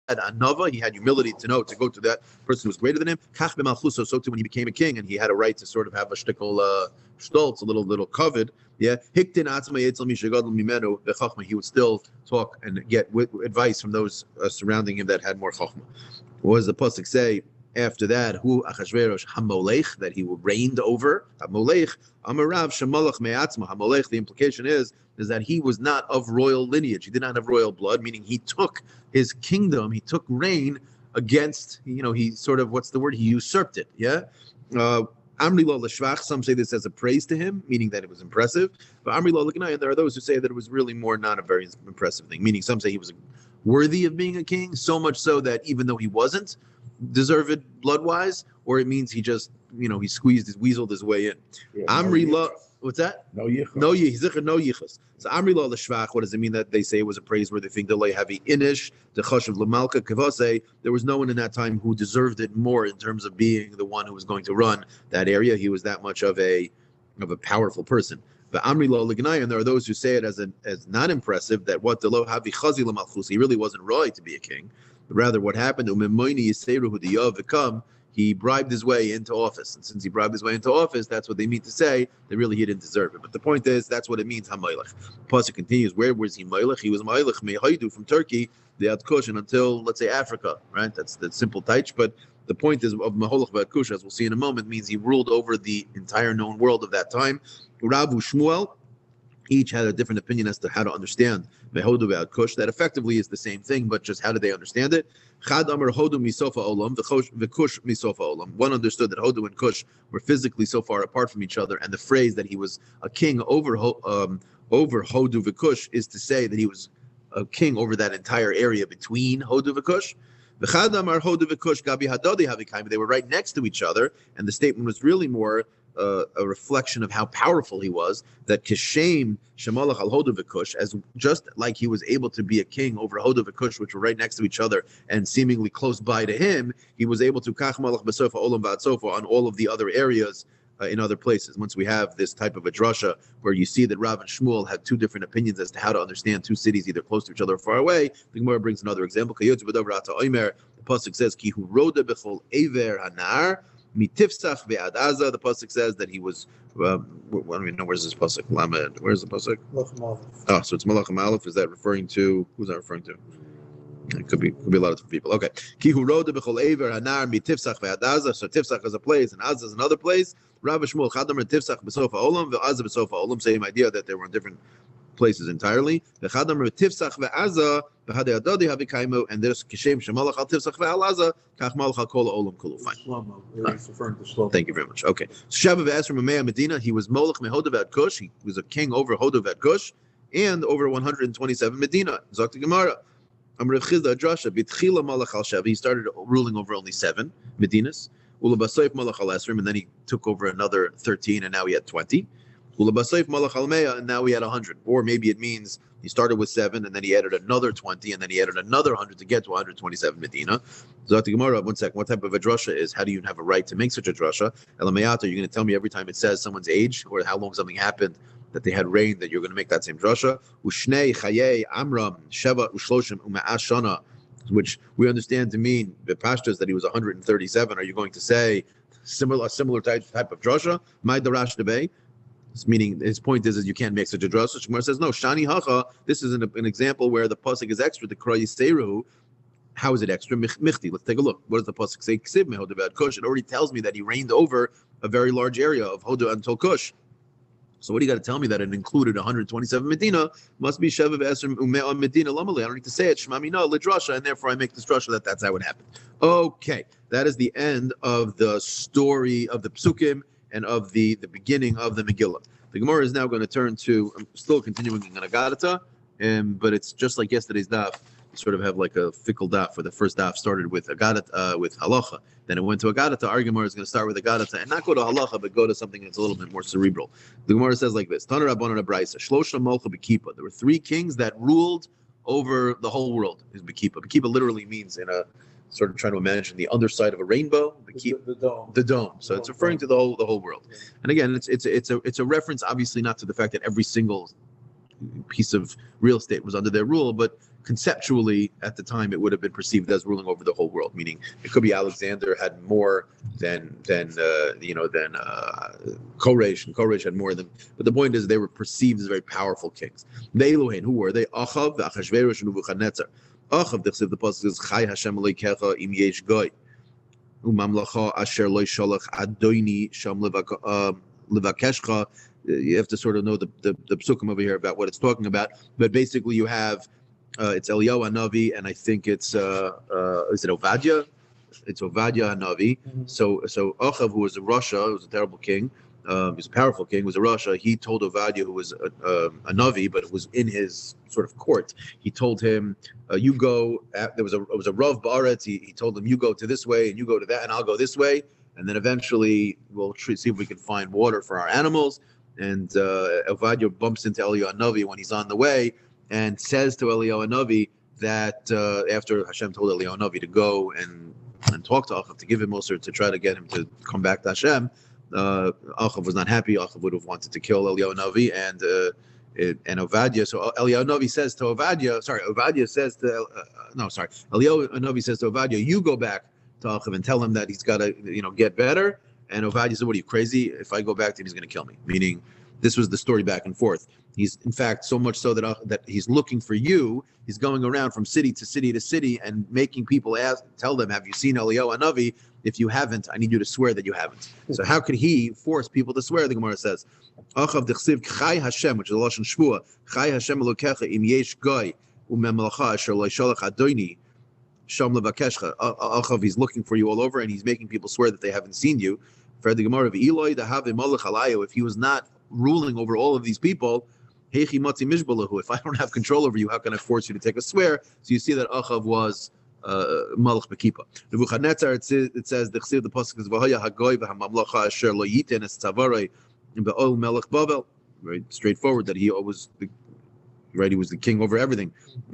anava. He had humility to know to go to that person who was greater than him. Kach b'malchuso. So too when he became a king and he had a right to sort of have a shtickle stoltz, a little covet. Yeah, hiktin atzmai eitel mishagadol mimenu bechachma. He would still talk and get advice from those surrounding him that had more chachma. What does the pasuk say after that? Who Achashverosh Hamolech, that he reigned over. Hamolech Amarav Shemalach Me'atzma. Hamolech. The implication is that he was not of royal lineage. He did not have royal blood, meaning he took his kingdom, he took reign against. He sort of he usurped it. Yeah. Amri lo l'shvach. Some say this as a praise to him, meaning that it was impressive. But Amri lo l'gnai, and there are those who say that it was really more not a very impressive thing. Meaning some say he was worthy of being a king, so much so that even though he wasn't deserved blood-wise, or it means he just, he weaseled his way in. Yeah, Amri lo, what's that? No yichus. No yichus. So Amri lo l'shvach, what does it mean that they say it was a praiseworthy thing? Delay havi inish, the chashav l'malka kavase. There was no one in that time who deserved it more in terms of being the one who was going to run that area. He was that much of a powerful person. But Amri lo l'gnai, and there are those who say it as not impressive, that what the lo havi chazi l'malchus, he really wasn't right to be a king. But rather, what happened? He bribed his way into office, and since he bribed his way into office, that's what they mean to say that really he didn't deserve it. But the point is, that's what it means. Hamelech. Pasuk continues. Where was he melech? He was melech mehaidu from Turkey, the Atkush, and until let's say Africa. Right? That's simple taich. But the point is of Maholach Vatkush, as we'll see in a moment, means he ruled over the entire known world of that time. Ravu Shmuel, each had a different opinion as to how to understand Mehodu ve'Kush. That effectively is the same thing, but just how did they understand it? Chad Amar Hodu misofa olam, v'Kush misofa olam. One understood that Hodu and Kush were physically so far apart from each other, and the phrase that he was a king over Hodu v'Kush is to say that he was a king over that entire area between Hodu v'Kush. They were right next to each other, and the statement was really more a reflection of how powerful he was. That Kishem Shemalach al Hodu v'Kush, as just like he was able to be a king over Hodu v'Kush, which were right next to each other and seemingly close by to him, he was able to Kach Malach b'Sofa Olam v'Atsofa on all of the other areas. In other places, once we have this type of a drasha where you see that Rav and Shmuel had two different opinions as to how to understand two cities either close to each other or far away, the Gemara brings another example. The pasuk says, "Ki hu roda b'chol ever hanar mitifsach ve'ad aza." The pasuk says that he was. I don't even know where's this pasuk. Lamed. Where's the pasuk? Oh, so it's Malachim Aleph. Is that referring to? Who's that referring to? It could be a lot of different people. Okay. Ki hu roda b'chol ever hanar mitifsach ve'ad aza. So Tifsach is a place and Aza is another place. Rav Shmuel Chadam and Tifsach b'sofa olam ve'Aza b'sofa olam. Same idea that they were in different places entirely. V'Chadam Tifsach ve'Aza b'Hadei Adodi havikaimu, and there's Kishem Shemalach al Tifsach ve'Alaza kach malach al kol olam kulu. Fine. It's referring to Shlomo. Thank you very much. Okay. Shabbat ve'Esrim Me'ah Medina. He was Molech meHodav Kush. He was a king over Hodav Kush and over 127 Medina. Zok the Gemara. Amrav Chizda Adrasha B'Tchila Malach al Shav. He started ruling over only 7 Medinas. Ulabasayf Malach al Esrim, and then he took over another 13, and now he had 20. Ulabasayf Malach al Me'ah, and now he had 100. Or maybe it means he started with 7, and then he added another 20, and then he added another 100 to get to 127 Medina. So the Gemara, one second, what type of a drasha is? How do you have a right to make such a drasha? Elamayata, you're going to tell me every time it says someone's age or how long something happened that they had reign that you're going to make that same drasha? Ushnei Chayei Amram Sheva Ushloshim Uma'ash Shana, which we understand to mean the pashtas that he was 137. Are you going to say a similar type of drasha? My darash debay. Meaning his point is you can't make such a drasha. Shmuel says no. Shani hacha. This is an example where the pasuk is extra. The kroi seru. How is it extra? Michti. Let's take a look. What does the pasuk say? Ksiv mehodav ad kush. It already tells me that he reigned over a very large area of Hoda until Kush. So what do you got to tell me that it included 127 Medina? Must be Sheva V'Esrim Ume'ah Medina Lamali. I don't need to say it. Shema Mina Lidrasha, and therefore I make this drasha that's how it happened. Okay, that is the end of the story of the Psukim and of the beginning of the Megillah. The Gemara is now going to turn to, I'm still continuing in Agadata, but it's just like yesterday's daf. We sort of have like a fickle daf, where the first daf started with Agadata, with Halacha. Then it went to Agadata. Our Gemara is going to start with Agadata and not go to Halacha, but go to something that's a little bit more cerebral. The Gemara says like this: Taner Rabbanan Abraisa, Shlosha Molcha Bekipa. There were 3 kings that ruled over the whole world. Is Bekipa. Bekipa literally means, in a sort of trying to imagine the underside of a rainbow. The dome. The dome. So it's referring to the whole world. And again, it's a reference, obviously, not to the fact that every single piece of real estate was under their rule, but conceptually at the time it would have been perceived as ruling over the whole world. Meaning, it could be Alexander had more than Koresh, and Koresh had more than. But the point is, they were perceived as very powerful kings. The Elohim, who were they? Achav, Achashverosh, and Nebuchadnezzar. Achav, the pasuk is Chai Hashem Elokecha im yesh goy umamlacha asher lo shalach adoini sham levakeshcha. You have to sort of know the psukim over here about what it's talking about. But basically, you have it's Eliyahu Hanavi, and I think it's is it Ovadia? It's Ovadia Hanavi. Mm-hmm. So Achav, who was a Russia, who was a terrible king. He was a powerful king, was a Rasha. He told Ovadia, who was a Navi, but it was in his sort of court. He told him, "You go." There was a Rav Ba'aretz. He told him, "You go to this way, and you go to that, and I'll go this way, and then eventually we'll see if we can find water for our animals." And Ovadia bumps into Eliyahu Navi when he's on the way, and says to Eliyahu Navi that after Hashem told Eliyahu Navi to go and talk to Achav, to give him Moser, to try to get him to come back to Hashem. Achav was not happy. Achav would have wanted to kill Eliyahu Navi and Ovadia. So Eliyahu Navi says to Ovadia, Eliyahu Navi says to Ovadia, "You go back to Achav and tell him that he's got to, get better." And Ovadia said, "What are you, crazy? If I go back to him, he's going to kill me." Meaning, this was the story back and forth. He's, in fact, so much so that he's looking for you. He's going around from city to city to city and making people tell them, "Have you seen Eliyahu Hanavi? If you haven't, I need you to swear that you haven't." So how could he force people to swear? The Gemara says, "Achav dechsiv Chai Hashem," which is a lashon shvua. Chai Hashem Elokecha im yesh goy umemelacha asher lo yishalach adoini sham levakeshcha. Achav, he's looking for you all over, and he's making people swear that they haven't seen you. For the Gemara of Eloi dahave malach alayo, if he was not ruling over all of these people, heichi matzi mishbalahu, if I don't have control over you, how can I force you to take a swear? So you see that Achav was Malach Bekipa. Nebuchadnezzar, it says the Chsiv, the pasuk is V'haya Hagoy v'hamamlacha asher lo yiten es tzavarei be'ol melech Bavel. Very straightforward that he was he was the king over everything.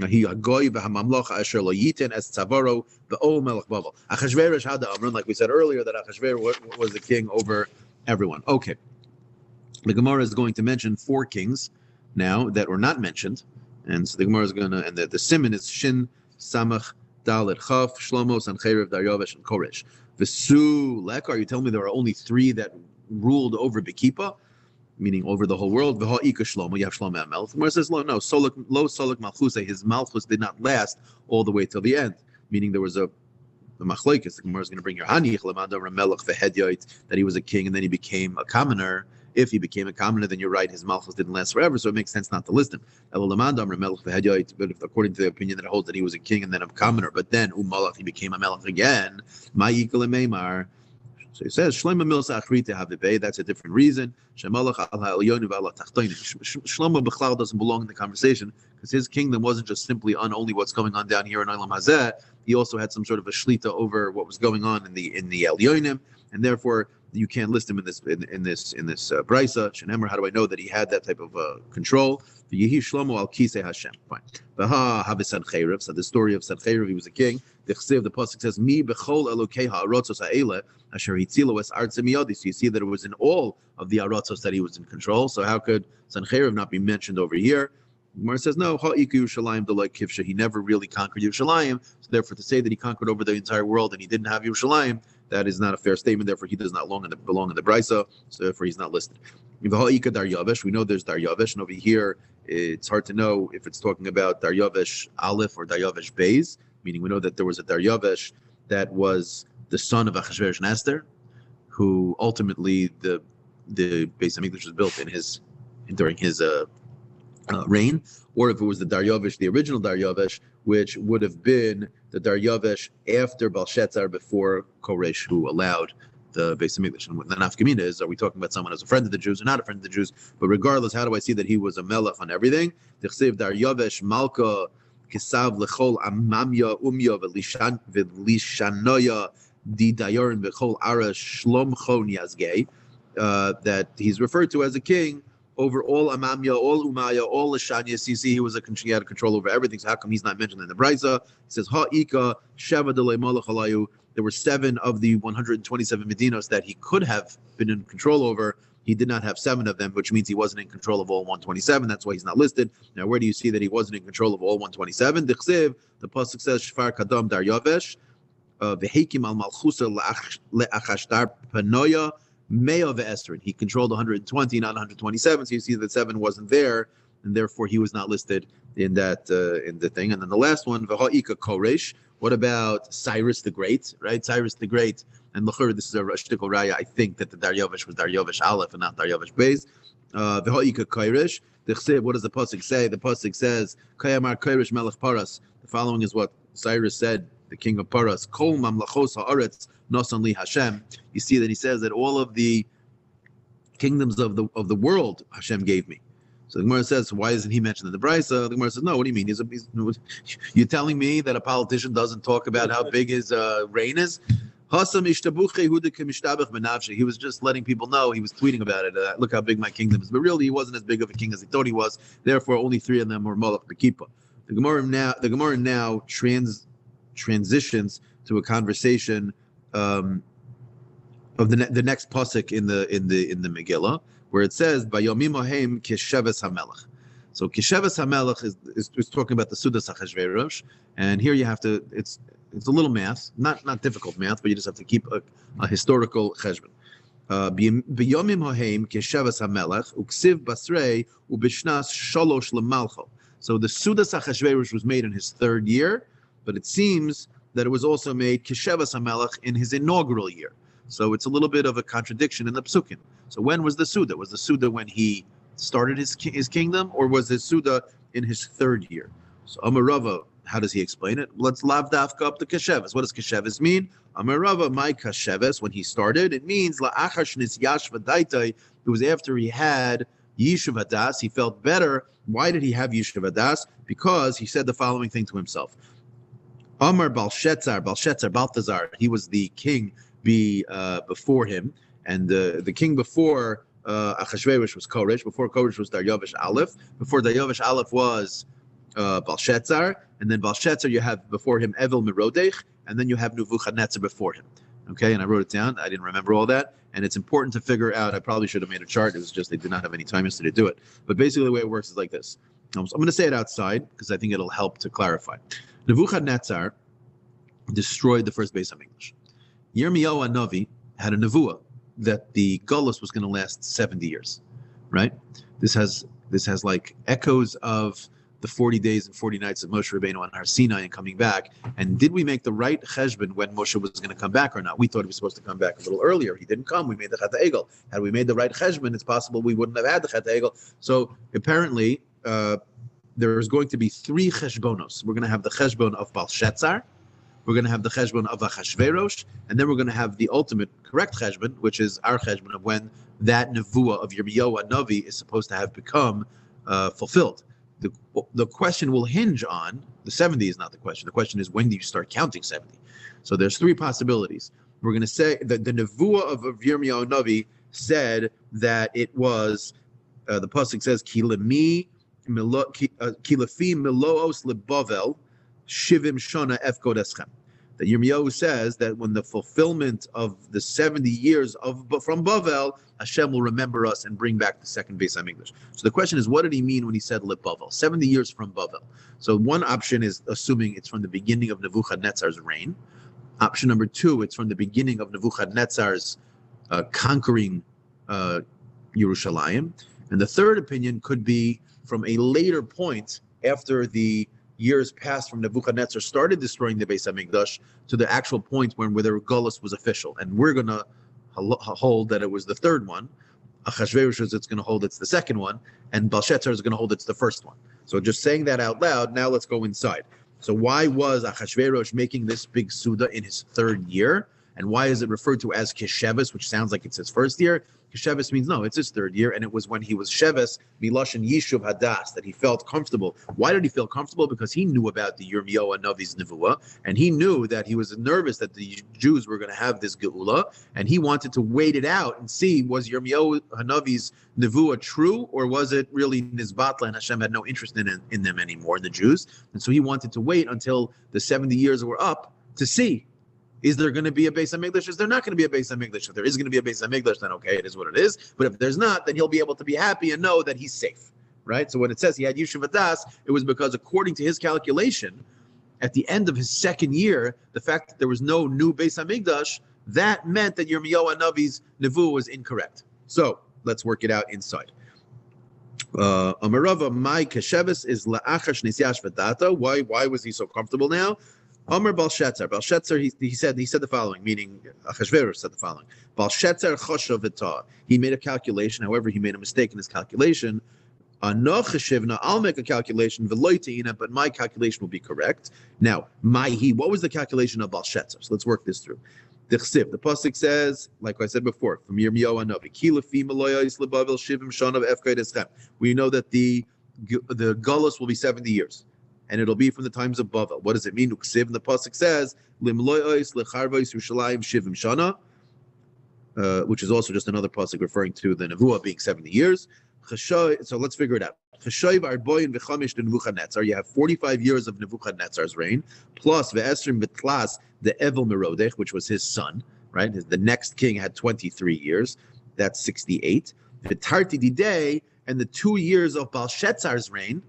He Hagoy v'hamamlacha asher lo yiten es tzavaro be'ol melech Bavel. Achashverosh had the Amron, like we said earlier, that Achashverosh was the king over everyone. Okay, the Gemara is going to mention 4 kings now that were not mentioned, and so the Gemara is going to, and the simon is Shin Samach Dalet Chaf, Shlomo, Sancheiriv, Daryavesh, and Koresh. Vesu Lek, are you telling me there are only 3 that ruled over Bekipa, meaning over the whole world? V'ha'ika Shlomo, you have Shlomo HaMelech. The Gemara says, no, Lo Solek Malchuse, his Malchus did not last all the way till the end, meaning there was the Machlokes. The Gemara is going to bring your Hanich, Lamanda Ramelech, V'hedyoit, that he was a king and then he became a commoner. If he became a commoner, then you're right, his Malchus didn't last forever, so it makes sense not to list him. But according to the opinion that holds that he was a king and then a commoner, but then Malach, he became a Melech again. So he says, Shlomo Milsa Achrita Havibay, that's a different reason. Shlomo Bechlal doesn't belong in the conversation because his kingdom wasn't just simply on only what's going on down here in Olam Hazeh. He also had some sort of a shlita over what was going on in the Elyonim, and therefore you can't list him in this brisa. Shenemar, how do I know that he had that type of control? Yehi Shlomo al Kisei Hashem. Fine. Baha Havisan Chayrev. So the story of Sancheriv, he was a king. The pasuk says, "Mi bechol Elokei ha'arotzos ha'ele asher hitzilo es artzim miyadi." So you see that it was in all of the arotzos that he was in control. So how could Sancheriv not be mentioned over here? Gemara says, no, Ha'iku Yerushalayim Deloi Kivsha. He never really conquered Yerushalayim. So therefore, to say that he conquered over the entire world and he didn't have Yerushalayim, that is not a fair statement. Therefore, he does not belong in the brisa. So therefore, he's not listed. Ha'ika Daryavesh. We know there's Daryavesh, and over here, it's hard to know if it's talking about Daryavesh Aleph or Daryavesh Beis. Meaning, we know that there was a Daryavesh that was the son of Achashverosh and Esther, who ultimately the Beis Hamikdash was built in his during his reign, or if it was the Daryavish, the original Daryavish, which would have been the Daryavish after Belshazzar, before Koresh, who allowed the Beis Hamikdash. And the nafkamina is, are we talking about someone as a friend of the Jews or not a friend of the Jews? But regardless, how do I see that he was a melech on everything? Tichsev Daryavish Malka Kisav Lechol Amamya Umya V'Lishanoya Di Dayarin Bechol Ara Shlomchon Yazgei, that he's referred to as a king over all Amamya, all Umaya, all Lishanyas. You see, he had control over everything. So how come he's not mentioned in the Brisa? He says, Ha'ika Sheva Delei Malach Alayu. There were 7 of the 127 Medinos that he could have been in control over. He did not have 7 of them, which means he wasn't in control of all 127. That's why he's not listed. Now, where do you see that he wasn't in control of all 127? Dichsiv, the pasuk says, Shfar Kadam Daryavesh, Vehekim al Malchusa le'achashtar Panoya, Meo ve'esrin. He controlled 120, not 127. So you see that 7 wasn't there, and therefore he was not listed in that in the thing. And then the last one, V'ha'ika Koresh. What about Cyrus the Great? Right, Cyrus the Great. And L'chur, this is a shtickle raya. I think that the Daryavish was Daryavish Aleph and not Daryavish Beis. V'ha'ika Koresh. What does the pasuk say? The pasuk says, Kayamar Koresh Melech Paras. The following is what Cyrus said, the king of Paras. Kol mamlachos ha'aretz nosan li Hashem. You see that he says that all of the kingdoms of the world Hashem gave me. So the Gemara says, why isn't he mentioned in the Brisa? The Gemara says, no, what do you mean? You're telling me that a politician doesn't talk about how big his reign is? He was just letting people know, he was tweeting about it. Look how big my kingdom is. But really, he wasn't as big of a king as he thought he was. Therefore, only 3 of them were Malach Bekipa. The Gemara now transitions to a conversation of the next pasuk in the Megillah, where it says, "Bayomi mohem kesheves hamelech." So kesheves hamelech is talking about the Sudas HaChashverosh, and here you have to. It's a little math, not difficult math, but you just have to keep a historical cheshbon. Bayomi mohem kesheves hamelech uksiv basrei ubishnas shalosh lemalcho. So the Sudas HaChashverosh was made in his 3rd year, but it seems that it was also made kesheves hamelech in his inaugural year. So it's a little bit of a contradiction in the psukim. So when was the Suda? Was the Suda when he started his kingdom, or was the Suda in his 3rd year? So Amarava, how does he explain it? Let's lav dafka up the kasheves. What does kasheves mean? Amarava, my kasheves, when he started, it means la'achar shnis yashva daitai. It was after he had Yishuv Hadas. He felt better. Why did he have Yishuv Hadas? Because he said the following thing to himself. Amar Balthazar, he was the king before him, and the king before Achashverosh was Koresh. Before Koresh was Daryavish Aleph. Before Daryavish Aleph was Belshazzar, and then Belshazzar you have before him Evil Merodech, and then you have Nebuchadnezzar before him. Okay, and I wrote it down. I didn't remember all that, and it's important to figure out. I probably should have made a chart. It was just they did not have any time yesterday to do it. But basically, the way it works is like this. So I'm going to say it outside because I think it'll help to clarify. Nebuchadnezzar destroyed the first Beis Hamikdash. Yirmiyahu Hanavi had a nevuah that the Gullus was going to last 70 years, right? This has like echoes of the 40 days and 40 nights of Moshe Rabbeinu on Har Sinai and coming back. And did we make the right cheshbon when Moshe was going to come back or not? We thought he was supposed to come back a little earlier. He didn't come. We made the Chet HaEgel. Had we made the right cheshbon, it's possible we wouldn't have had the Chet HaEgel. So apparently, there's going to be 3 cheshbonos. We're going to have the cheshbon of Belshazzar, we're going to have the cheshbon of Achashverosh, and then we're going to have the ultimate correct cheshbon, which is our cheshbon of when that nevuah of Yirmiyahu Hanavi is supposed to have become fulfilled. The question will hinge on, the 70 is not the question. The question is, when do you start counting 70? So there's 3 possibilities. We're going to say that the nevuah of Yirmiyahu Hanavi said that it was, the pasuk says, Kilafi miloos lebavel, shivim shana efkod eschem. That Yirmiyahu says that when the fulfillment of the 70 years from Bavel, Hashem will remember us and bring back the second Beis Hamikdash. So the question is, what did he mean when he said Bavel? 70 years from Bavel. So one option is assuming it's from the beginning of Nebuchadnezzar's reign. Option number 2, it's from the beginning of Nebuchadnezzar's conquering Yerushalayim. And the third opinion could be from a later point after the years passed from Nebuchadnezzar started destroying the Beis Hamikdash to the actual point where the Gullus was official. And we're going to hold that it was the third one. Achashverosh is it's going to hold it's the second one, and Belshazzar is going to hold it's the first one. So just saying that out loud, now let's go inside. So why was Achashverosh making this big Suda in his third year? And why is it referred to as Kisheves, which sounds like it's his first year? Kisheves means no, it's his third year, and it was when he was Sheves, Miloshin Yishuv Hadas, that he felt comfortable. Why did he feel comfortable? Because he knew about the Yirmiyahu Hanavi's Nevuah, and he knew that he was nervous that the Jews were going to have this Geula, and he wanted to wait it out and see, was Yirmiyahu Hanavi's Nevuah true, or was it really Nizbatla and Hashem had no interest in them anymore, the Jews? And so he wanted to wait until the 70 years were up to see. Is there going to be a Beis HaMikdash? Is there not going to be a Beis HaMikdash? If there is going to be a Beis HaMikdash, then okay, it is what it is. But if there's not, then he'll be able to be happy and know that he's safe, right? So when it says he had Yishuv Hadas, it was because according to his calculation, at the end of his second year, the fact that there was no new Beis HaMikdash, that meant that Yirmiyahu Hanavi's Nevuah was incorrect. So let's work it out inside. Amarava my Kesheves is la'achash nisyash v'data. Why was he so comfortable now? Amar Belshazzar. Belshazzar, he said the following, meaning Achashverosh said the following. Belshazzar choshav v'tah. He made a calculation. However, he made a mistake in his calculation. Anochashivna, I'll make a calculation, v'loitina, but my calculation will be correct. Now, what was the calculation of Belshazzar? So let's work this through. The pasuk says, like I said before, from Yirmiyahu Hanavi, we know that the Gullus will be 70 years. And it'll be from the times of Bavel. What does it mean? Uksiv, and the pasuk says, which is also just another pasuk referring to the Nevuah being 70 years. So let's figure it out. You have 45 years of Nebuchadnezzar's reign, plus ve'esrim v'tlas the Evel Merodech, which was his son, right? The next king had 23 years. That's 68. V'tarti didei, and the 2 years of Belshazzar's reign.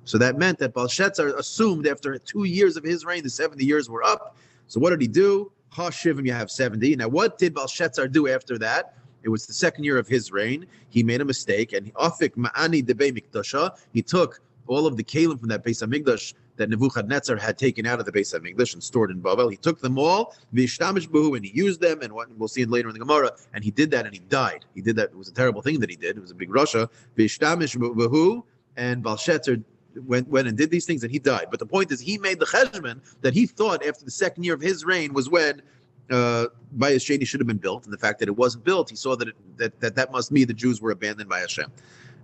So that meant that Belshazzar assumed after 2 years of his reign, the 70 years were up. So what did he do? Ha-shivim, you have 70. Now, what did Belshazzar do after that? It was the second year of his reign. He made a mistake, and afik ma'ani debei mikdasha. He took all of the kalim from that Beis HaMikdash that Nebuchadnezzar had taken out of the Beis HaMikdash and stored in Bavel. He took them all, v'ishtamish buhu, and he used them, and we'll see it later in the Gemara. And he did that, and he died. He did that. It was a terrible thing that he did. It was a big rasha. V'ishtamish buhu, and Belshazzar went and did these things, and he died. But the point is, he made the cheshbon that he thought after the second year of his reign was when Bayis Sheni should have been built, and the fact that it wasn't built, he saw that must mean the Jews were abandoned by Hashem.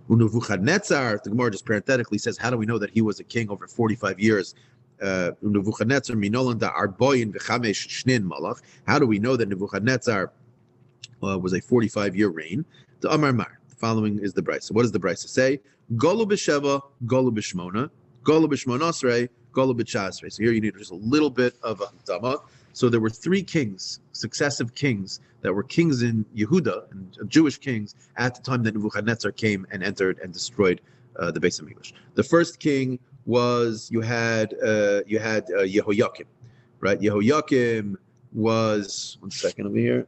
Nebuchadnezzar, the Gemara just parenthetically says, how do we know that he was a king over 45 years? Nebuchadnezzar minolanda arboyin v'chamesh shnin malach. How do we know that Nebuchadnezzar was a 45-year reign? The Amar Mar. The following is the Brisa. So what does the Brisa say? Golu b'sheva, golu b'shmona, golu b'shmonasrei, golu b'chasrei. So here you need just a little bit of a dama. So there were 3 kings, successive kings, that were kings in Yehuda, and Jewish kings, at the time that Nebuchadnezzar came and entered and destroyed the Beis HaMikdash. The first king was, you had Yehoiakim, right? Yehoiakim was, one second over here.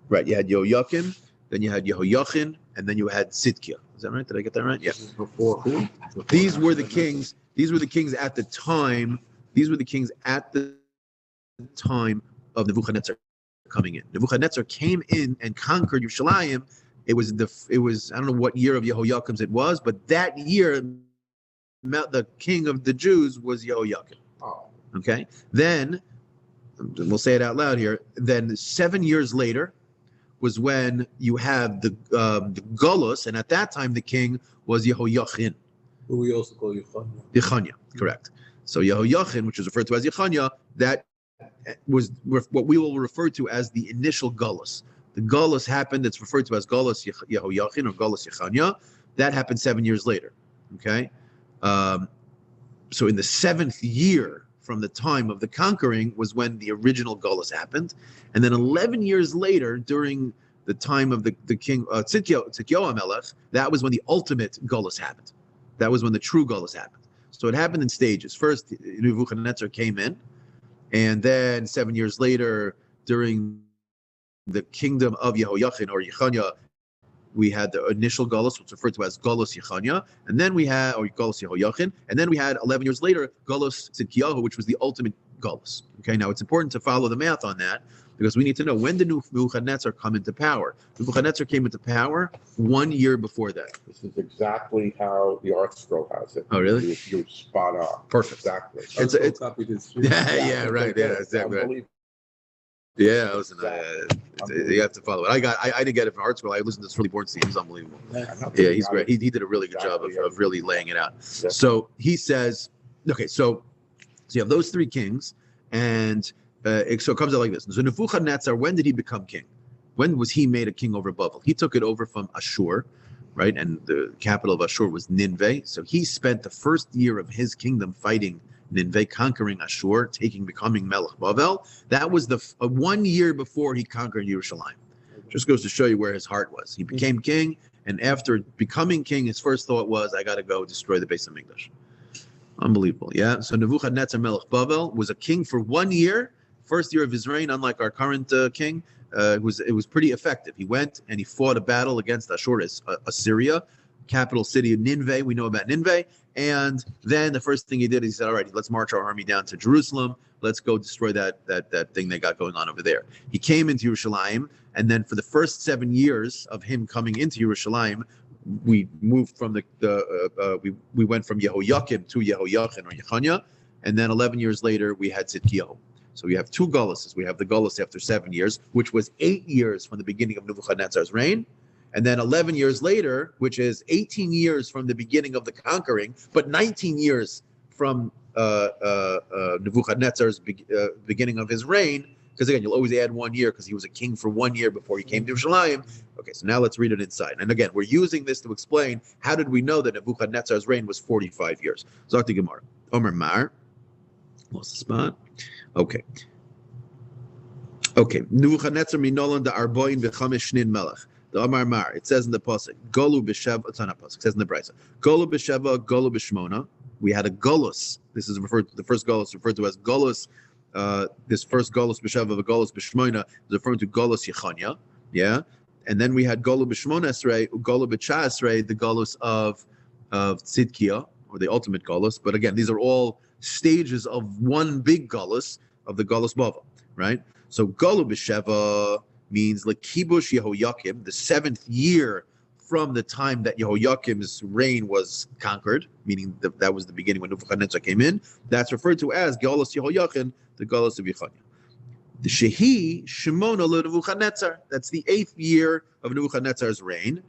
Right, you had Yehoiakim, then you had Yehoiachin, and then you had Sidkia. Is that right? Did I get that right? Yeah. Before who? These were the kings. These were the kings at the time. These were the kings at the time of Nebuchadnezzar coming in. Nebuchadnezzar came in and conquered Yerushalayim. It was I don't know what year of Yehoiakim's it was, but that year the king of the Jews was Yehoiakim. Oh. Okay. Then we'll say it out loud here. Then 7 years later was when you have the Golus, and at that time the king was Yehoiachin. Who we also call Yechanya. Yechanya, correct. So Yehoiachin, which is referred to as Yechanya, that was what we will refer to as the initial Golus. The Golus happened, it's referred to as Golus Yehoiachin or Golus Yechanya. That happened 7 years later, okay? So in the 7th year from the time of the conquering was when the original Golus happened. And then 11 years later, during the time of the king Tzidkiyahu Melech, that was when the ultimate Golus happened. That was when the true Golus happened. So it happened in stages. First, Nebuchadnezzar came in, and then 7 years later, during the kingdom of Yehoiachin or Yechanya, we had the initial Golus, which is referred to as Golus Yechanya, and then we had, or Golus Yehoiachin, and then we had 11 years later, Golus Tzidkiyahu, which was the ultimate Golus. Okay, now it's important to follow the math on that. because we need to know when did Nebuchadnezzar come into power. Nebuchadnezzar came into power 1 year before that. This is exactly how the art scroll has it. Oh, really? You're spot on. Perfect. Exactly. It's- copied his Shiur. Yeah, right. Yeah, exactly. Right. Yeah, listen, you have to follow it. I didn't get it from art school. I listened to Shirley Bornstein. He's unbelievable. Yeah, he's great. He did a really good job of really laying it out. So he says, okay, so you have those three kings, and so it comes out like this. So Nebuchadnezzar, when did he become king? When was he made a king over Babel? He took it over from Ashur, right? And the capital of Ashur was Nineveh. So he spent the first year of his kingdom fighting Nineveh, conquering Ashur, becoming Melech Babel. That was the 1 year before he conquered Yerushalayim. Just goes to show you where his heart was. He became king, and after becoming king, his first thought was, I got to go destroy the Beis Hamikdash. Unbelievable, yeah? So Nebuchadnezzar Melech Babel was a king for 1 year, first year of his reign, unlike our current king. It was pretty effective. He went and he fought a battle against Ashur, Assyria, capital city of Nineveh. We know about Nineveh. And then the first thing he did, he said, all right, let's march our army down to Jerusalem. Let's go destroy that thing they got going on over there. He came into Yerushalayim, and then for the first 7 years of him coming into Yerushalayim, we moved from we went from Yehoiakim to Yehoiachin or Yechanya, and then 11 years later we had Tzidkiyahu. So we have two Goluses. We have the Golus after 7 years, which was 8 years from the beginning of Nebuchadnezzar's reign, and then 11 years later, which is 18 years from the beginning of the conquering, but 19 years from Nebuchadnezzar's beginning of his reign, because again, you'll always add 1 year because he was a king for 1 year before he came to Yerushalayim. Okay, so now let's read it inside. And again, we're using this to explain how did we know that Nebuchadnezzar's reign was 45 years. Zakti Gemara. Omer Mar. Lost the spot. Okay. Nebuchadnezzar minolan da arboin v'chamesh shnin melech. The Amar Mar. It says in the pasuk, Golu b'sheva. It's not a pasuk. It says in the brisa, Golu b'sheva, Golu b'shmona. We had a Golus. This is referred to the first Golus referred to as Golus. This first Golus b'sheva, the Golus b'shmona, is referring to Golus Yechanya. Yeah, and then we had Golu b'shmona esrei, Golu b'cha esrei, the Golus of Tzidkiah, or the ultimate Golus. But again, these are all stages of one big Golus of the Golus Bava, right? So Golu b'sheva means Lekibush Yehoiakim, the 7th year from the time that Yehoiakim's reign was conquered, meaning that was the beginning when Nebuchadnezzar came in. That's referred to as Golus Yehoiachin, the Golus of Yechanya. The Shehi Shemona Nebuchadnezzar. That's the 8th year of Nebuchadnezzar's reign,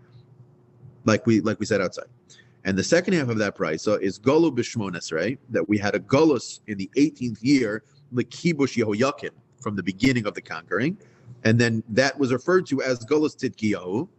like we said outside. And the second half of that brisa is Golu b'shmonas, right? That we had a Golus in the 18th year, Lekibush Yehoiakim, from the beginning of the conquering. And then that was referred to as Golus Tzidkiyahu,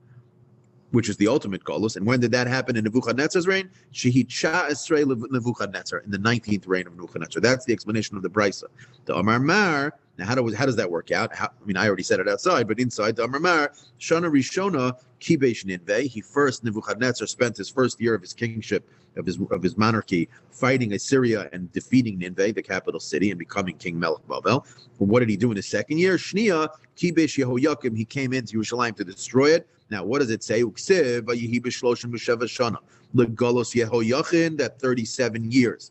which is the ultimate Golus. And when did that happen in Nebuchadnezzar's reign? Shehicha Esrei Nebuchadnezzar, in the 19th reign of Nebuchadnezzar. That's the explanation of the brisa. The Amar Mar. Now, how does that work out? I already said it outside, but inside the Amar Mar, Shana Rishona Kibesh Ninveh. Nebuchadnezzar spent his first year of his kingship, of his monarchy, fighting Assyria and defeating Ninveh, the capital city, and becoming King Melech Babel. But what did he do in his second year? Shnia Kibesh Yehoiakim. He came into Yerushalayim to destroy it. Now, what does it say? Uksiv Vayihi b'shloshim b'sheva shana legolos Yehoiachin, that 37 years.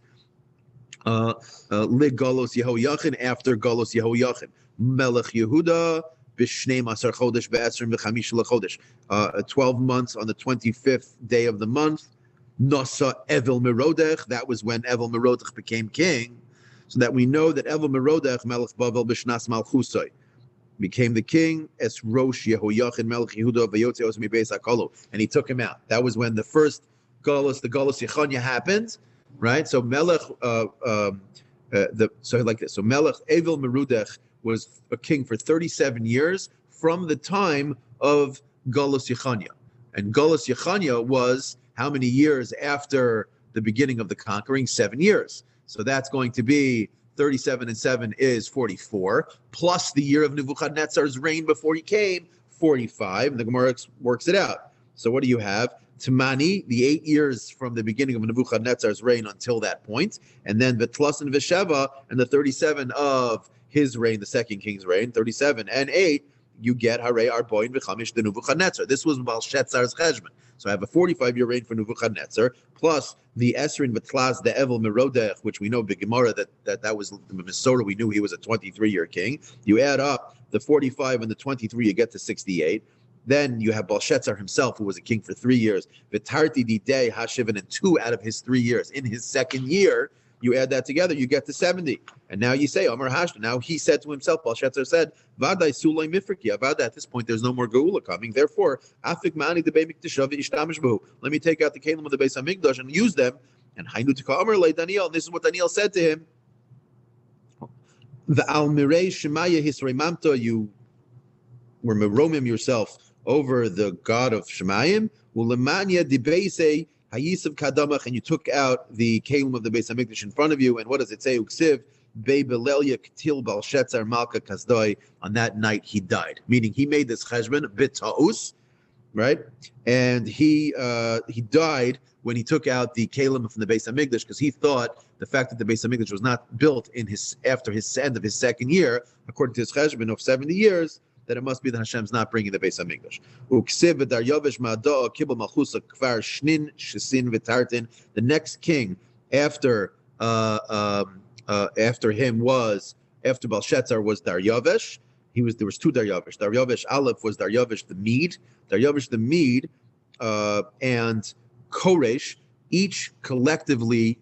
Legolos Yehoiachin, after Golos Yehoiachin. Melech Yehuda b'shnei masar chodesh be'esrim v'chamish lechodesh. 12 months on the 25th day of the month. Nasa Evil Merodech. That was when Evil Merodech became king. So that we know that Evil Merodech, Melech Bavel b'shnas malchusay, became the king, Es Rosh Yehoiachin Melech Yehuda v'yotze os mibeis hakolo, and he took him out. That was when the first Golus, the Golus Yechanya, happened, right? So Melech, so like this. So Melech Evil Merudech was a king for 37 years from the time of Golus Yechanya, and Golus Yechanya was how many years after the beginning of the conquering? 7 years. So that's going to be 37 and 7 is 44, plus the year of Nebuchadnezzar's reign before he came, 45. And the Gemara works it out. So what do you have? Tamani, the 8 years from the beginning of Nebuchadnezzar's reign until that point, and then Vitlas and Vesheva, and the 37 of his reign, the second king's reign, 37 and 8, you get Harei Arboin V'chamish the Nebuchadnezzar. This was Belshazzar's cheshbon. So I have a 45-year reign for Nebuchadnezzar, plus the Esrin V'tlaz the Evel Merodech, which we know the Gemara that was the Minnesota. We knew he was a 23-year king. You add up the 45 and the 23, you get to 68. Then you have Belshazzar himself, who was a king for 3 years. V'tarti didei hashivan, and 2 out of his 3 years. In his second year, you add that together, you get to 70. And now you say, Amar Hashta. Now he said to himself, Belshazzar said, Vadai sulay mifriki. About at this point, there's no more geula coming. Therefore, afik mani de beimikdashav ishtamish behu. Let me take out the kelim of the Beis Hamikdash and use them. And hainu tika Amar le Daniel. And this is what Daniel said to him. The almirei shemaya hisrei mamta. You were meromim yourself over the God of Shemayim. Ulemanya dibeisei hayisav kadamach, and you took out the kelim of the Beis Hamikdash in front of you. And what does it say? Uksiv beibelelia ktil Belshazzar malka kazdoi. On that night he died, meaning he made this cheshbon bitaus, right? And he died when he took out the kelim from the Beis Hamikdash, because he thought the fact that the Beis Hamikdash was not built after his end of his second year, according to his cheshbon of 70 years. That it must be that Hashem's not bringing the Beis Hamikdash. Uksiv v'daryavish ma'adoa kibul malchusa kvar shnin shesin v'tartin. The next king after him was, after Belshazzar, was Daryavish. There was 2 Daryavish. Daryavish Aleph was Daryavish the Mede. Daryavish the Mede and Koresh, each collectively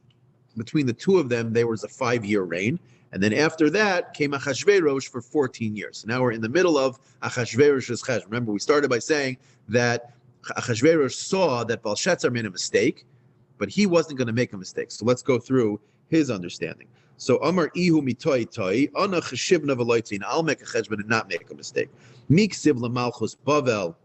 between the 2 of them, there was a 5-year reign. And then after that came Achashverosh for 14 years. So now we're in the middle of Achashverosh's cheshbon. Remember, we started by saying that Achashverosh saw that Belshazzar made a mistake, but he wasn't going to make a mistake. So let's go through his understanding. So Amar Ihu mitoi toi, ana cheshivna v'loitzin. I'll make a cheshbon and not make a mistake. Miksiv l'malchus Bavel.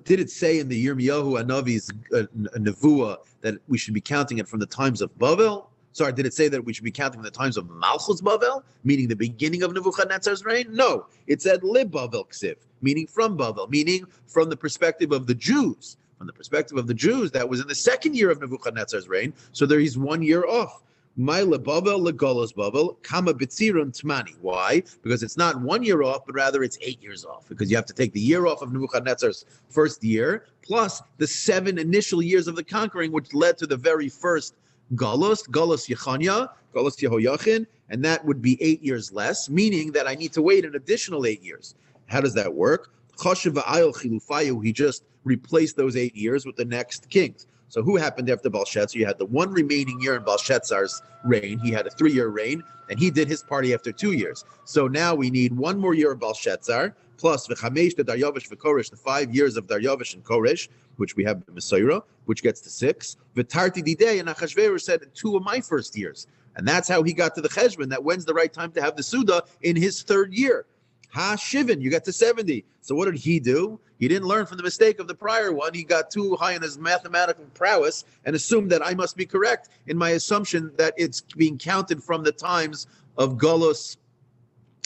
Did it say in the Yirmiyahu Anavi's nevuah that we should be counting it from the times of Bavel? Sorry, did it say that we should be counting from the times of Malchus Bavel, meaning the beginning of Nebuchadnezzar's reign? No, it said Lib Bavel Ksiv, meaning from Bavel, meaning from the perspective of the Jews. From the perspective of the Jews, that was in the second year of Nebuchadnezzar's reign, so there he's 1 year off. Maila Bavel, Legolos Bavel, Kama Bitzirun Tmani. Why? Because it's not 1 year off, but rather it's 8 years off, because you have to take the year off of Nebuchadnezzar's first year, plus the 7 initial years of the conquering, which led to the very first Galus Yechanya, Galus Yehoyachin, and that would be 8 years less, meaning that I need to wait an additional 8 years. How does that work? He just replaced those 8 years with the next kings. So who happened after Belshazzar? You had the 1 remaining year in Belshazzar's reign. He had a 3-year reign, and he did his party after 2 years. So now we need 1 more year of Belshazzar, plus v'chamesh the Daryavish v'Koresh, the 5 years of Daryavish and Koresh, which we have in Messiah, which gets to 6. V'tarti didei, and Achashverosh said 2 of my first years. And that's how he got to the cheshbon, that when's the right time to have the Suda in his 3rd year. Ha Shivin, you got to 70. So what did he do? He didn't learn from the mistake of the prior one. He got too high in his mathematical prowess and assumed that I must be correct in my assumption that it's being counted from the times of Golos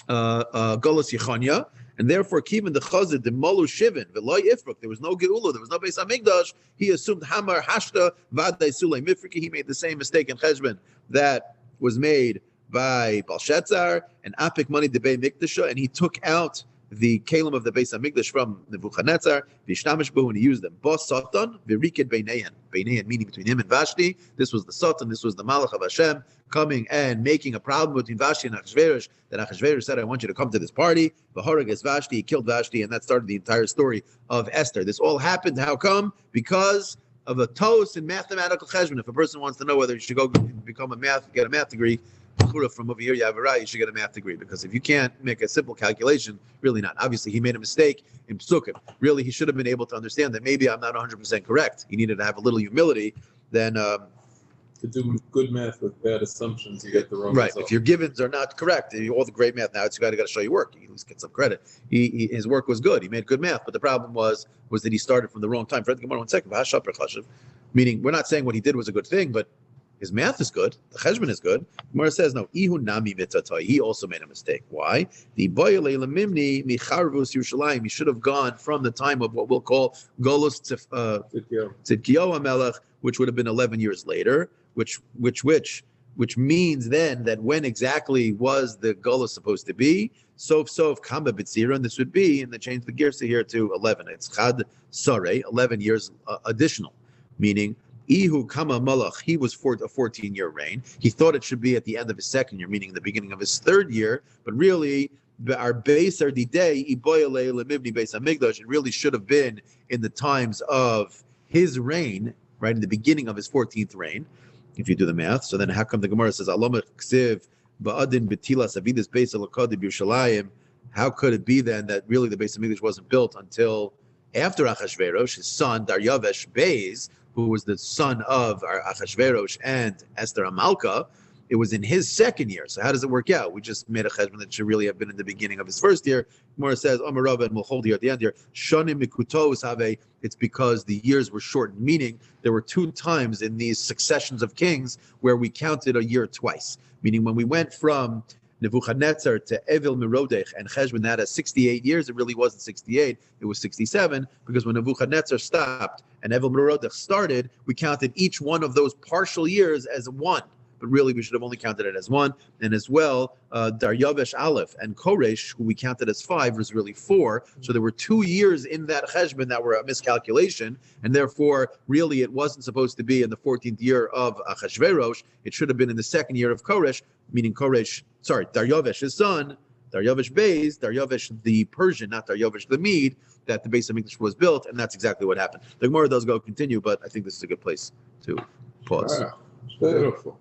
Yechanya, and therefore Kivan the Chazid the Molu Shivin Veloy Ifruk. There was no Geula, there was no Beis Hamikdash. He assumed Hamar Hashta Vadai Sulei Mifriki. He made the same mistake in cheshbon that was made by Belshazzar and Apik Money de Bei Mikdasha, and he took out the kelim of the Beis Hamikdash from Nebuchadnezzar, Vishtamish Behu, and he used them. Bos Satan, Virikid Beineian. Beineian meaning between him and Vashti. This was the Satan, this was the Malach of Hashem, coming and making a problem between Vashti and Achashverosh, that Achashverosh said, I want you to come to this party. V'harag is Vashti, he killed Vashti, and that started the entire story of Esther. This all happened, how come? Because of a toast in mathematical cheshbon. If a person wants to know whether he should go become get a math degree, from over here, you should get a math degree, because if you can't make a simple calculation, really not. Obviously, he made a mistake in Psukim. Really, he should have been able to understand that maybe I'm not 100% correct. He needed to have a little humility. Then To do good math with bad assumptions, you get the wrong right. result. If your givens are not correct, all the great math now, it's got to show you work. You at least get some credit. His work was good. He made good math, but the problem was that he started from the wrong time. Fred, come on 1 second. Meaning, we're not saying what he did was a good thing, but his math is good. The cheshbon is good. Gemara says, no, Ihu nami mitzatoi. He also made a mistake. Why? The boyele lemimni micharvus Yerushalayim. He should have gone from the time of what we'll call Golos Tzidkiyahu HaMelech, which would have been 11 years later, which which means then that when exactly was the Gula supposed to be? Sof Kamba B'tzira, and this would be, and they changed the gears here to 11. It's Chad Sare, 11 years additional, meaning Ihu Kama Malach, he was for a 14-year reign. He thought it should be at the end of his second year, meaning the beginning of his third year, but really, our base or the day, it really should have been in the times of his reign, right, in the beginning of his 14th reign, if you do the math. So then how come the Gemara says, how could it be then that really the base of English wasn't built until after Achashverosh, his son, Daryavesh Beis, who was the son of Achashverosh and Esther Amalka? It was in his second year. So how does it work out? We just made a cheshbon that should really have been in the beginning of his first year. Gemara says, Amar Rava, and we'll hold here at the end here. Shanim mikutos have. It's because the years were shortened, meaning there were 2 times in these successions of kings where we counted a year twice. Meaning when we went from Nebuchadnezzar to Evil Merodech and Cheshbon, that has 68 years. It really wasn't 68. It was 67, because when Nebuchadnezzar stopped and Evil Merodech started, we counted each one of those partial years as 1. But really, we should have only counted it as 1. And as well, Daryavesh Aleph and Koresh, who we counted as 5, was really 4. So there were 2 years in that cheshbon that were a miscalculation. And therefore, really, it wasn't supposed to be in the 14th year of Achashverosh. It should have been in the second year of Koresh, meaning Daryavesh, his son, Daryavesh Beis, Daryavesh the Persian, not Daryavesh the Mede, that the base of English was built. And that's exactly what happened. The Gemara does go continue, but I think this is a good place to pause. Beautiful.